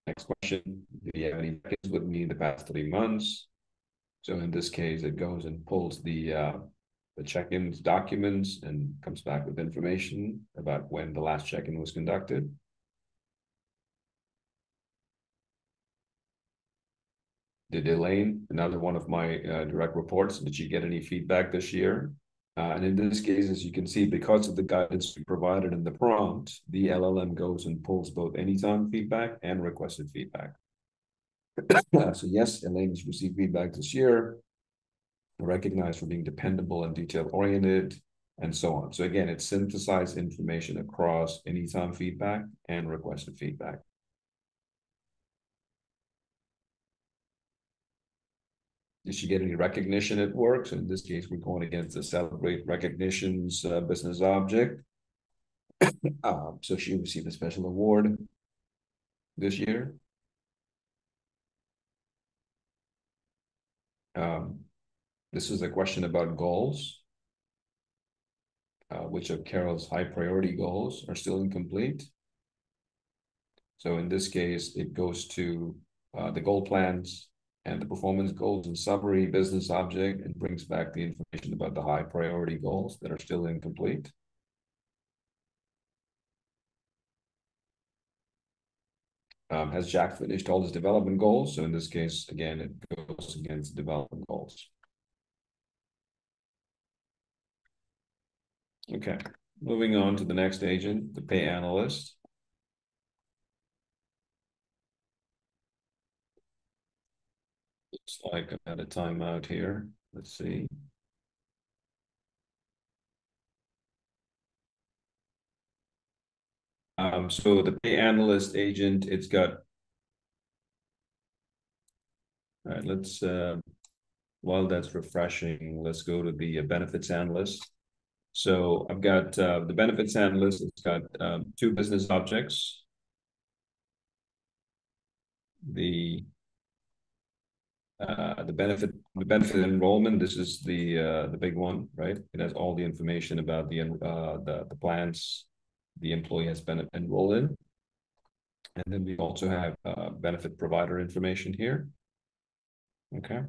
Next question, do you have any check-ins with me in the past 3 months? So in this case, it goes and pulls the check-ins documents and comes back with information about when the last check-in was conducted. Did Elaine, another one of my direct reports, did she get any feedback this year? And in this case, as you can see, because of the guidance we provided in the prompt, the LLM goes and pulls both anytime feedback and requested feedback. So yes, Elaine has received feedback this year, recognized for being dependable and detail-oriented, and so on. So again, it synthesized information across anytime feedback and requested feedback. Did she get any recognition at work? So in this case, we're going against the Celebrate Recognitions business object. So she received a special award this year. This is a question about goals. Which of Carol's high priority goals are still incomplete? So in this case, it goes to the goal plans and the performance goals and summary business object and brings back the information about the high priority goals that are still incomplete. Has Jack finished all his development goals? So in this case, again, it goes against development goals. Okay, moving on to the next agent, the pay analyst. Looks like I've had a timeout here. Let's see. So the pay analyst agent, it's got. All right, let's, while that's refreshing, let's go to the benefits analyst. So I've got the benefits analyst, it's got 2 business objects. the benefit enrollment. This is the big one, right? It has all the information about the plans the employee has been enrolled in. And then we also have benefit provider information here. Okay.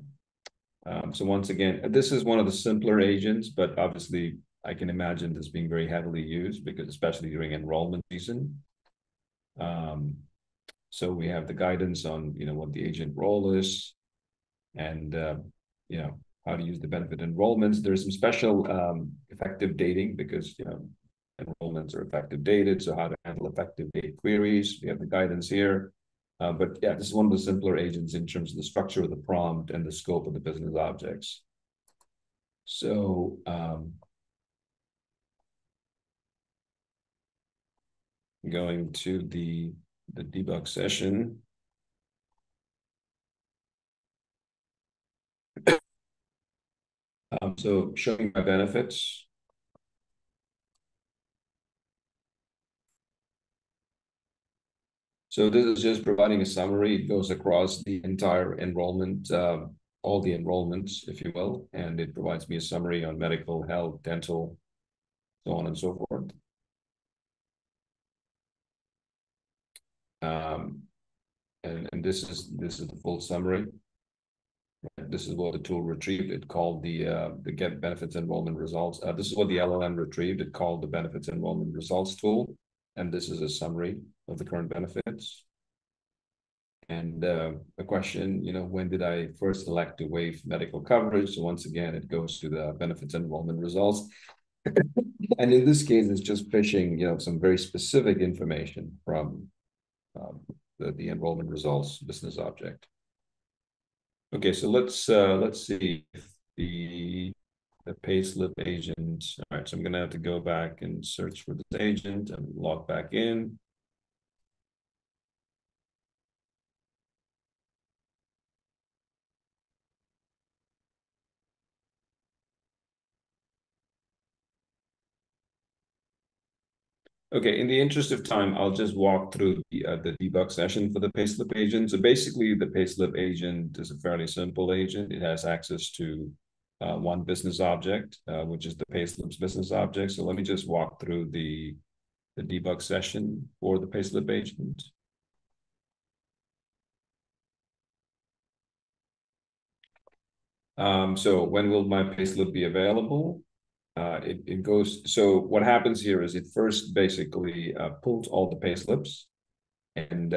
So once again, this is one of the simpler agents, but obviously I can imagine this being very heavily used because especially during enrollment season. So we have the guidance on, what the agent role is and, how to use the benefit enrollments. There's some special effective dating because, enrollments are effective dated. So how to handle effective date queries. We have the guidance here. But yeah, this is one of the simpler agents in terms of the structure of the prompt and the scope of the business objects. So going to the debug session. So showing my benefits. So this is just providing a summary. It goes across the entire enrollment, all the enrollments, if you will, and it provides me a summary on medical, health, dental, so on and so forth. And this is the full summary. This is what the tool retrieved. It called the get benefits enrollment results. This is what the LLM retrieved. It called the benefits enrollment results tool. And this is a summary of the current benefits. And a question, when did I first elect to waive medical coverage? So once again, it goes to the benefits enrollment results. And in this case, it's just fishing, some very specific information from the enrollment results business object. Okay, so let's see if the payslip agent. All right, so I'm gonna have to go back and search for this agent and log back in. Okay, in the interest of time, I'll just walk through the debug session for the payslip agent. So basically, the payslip agent is a fairly simple agent. It has access to one business object, which is the payslips business object. So let me just walk through the debug session for the payslip agent. So when will my payslip be available? It goes, so what happens here is it first basically pulls all the payslips, and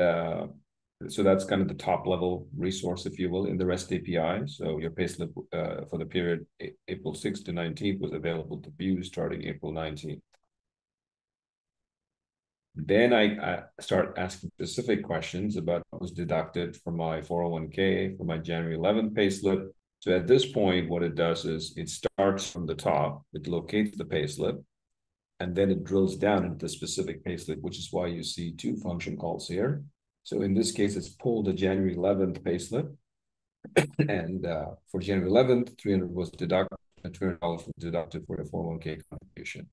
so that's kind of the top level resource, if you will, in the REST API. So your payslip for the period April 6th to 19th was available to view starting April 19th. Then I start asking specific questions about what was deducted from my 401k for my January 11th payslip. So at this point, what it does is it starts from the top, it locates the payslip, and then it drills down into the specific payslip, which is why you see two function calls here. So in this case, it's pulled the January 11th payslip, and for January 11th, 300 was deducted, and $200 was deducted for the 401k contribution.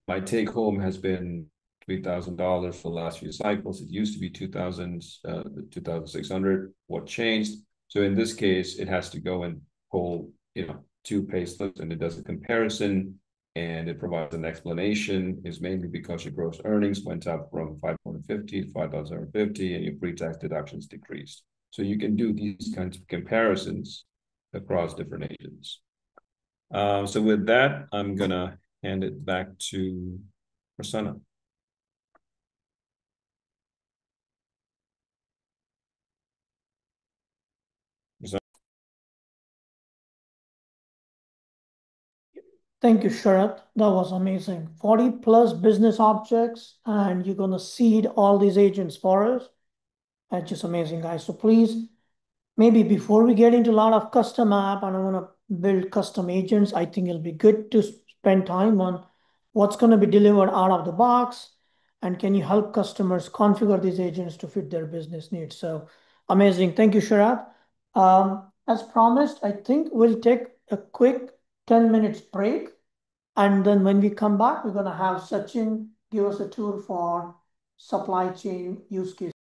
My take home has been $3,000 for the last few cycles. It used to be 2,600. What changed? So in this case, it has to go and pull, two payslips, and it does a comparison, and it provides an explanation. Is mainly because your gross earnings went up from 550 to 5,750, and your pre-tax deductions decreased. So you can do these kinds of comparisons across different agents. So with that, I'm gonna hand it back to Prasanna. Thank you, Sharath. That was amazing. 40 plus business objects, and you're going to seed all these agents for us. That's just amazing, guys. So please, maybe before we get into a lot of custom app and I want to build custom agents, I think it'll be good to spend time on what's going to be delivered out of the box, and can you help customers configure these agents to fit their business needs. So amazing. Thank you, Sharath. As promised, I think we'll take a quick 10 minutes break. And then when we come back, we're going to have Sachin give us a tour for supply chain use case.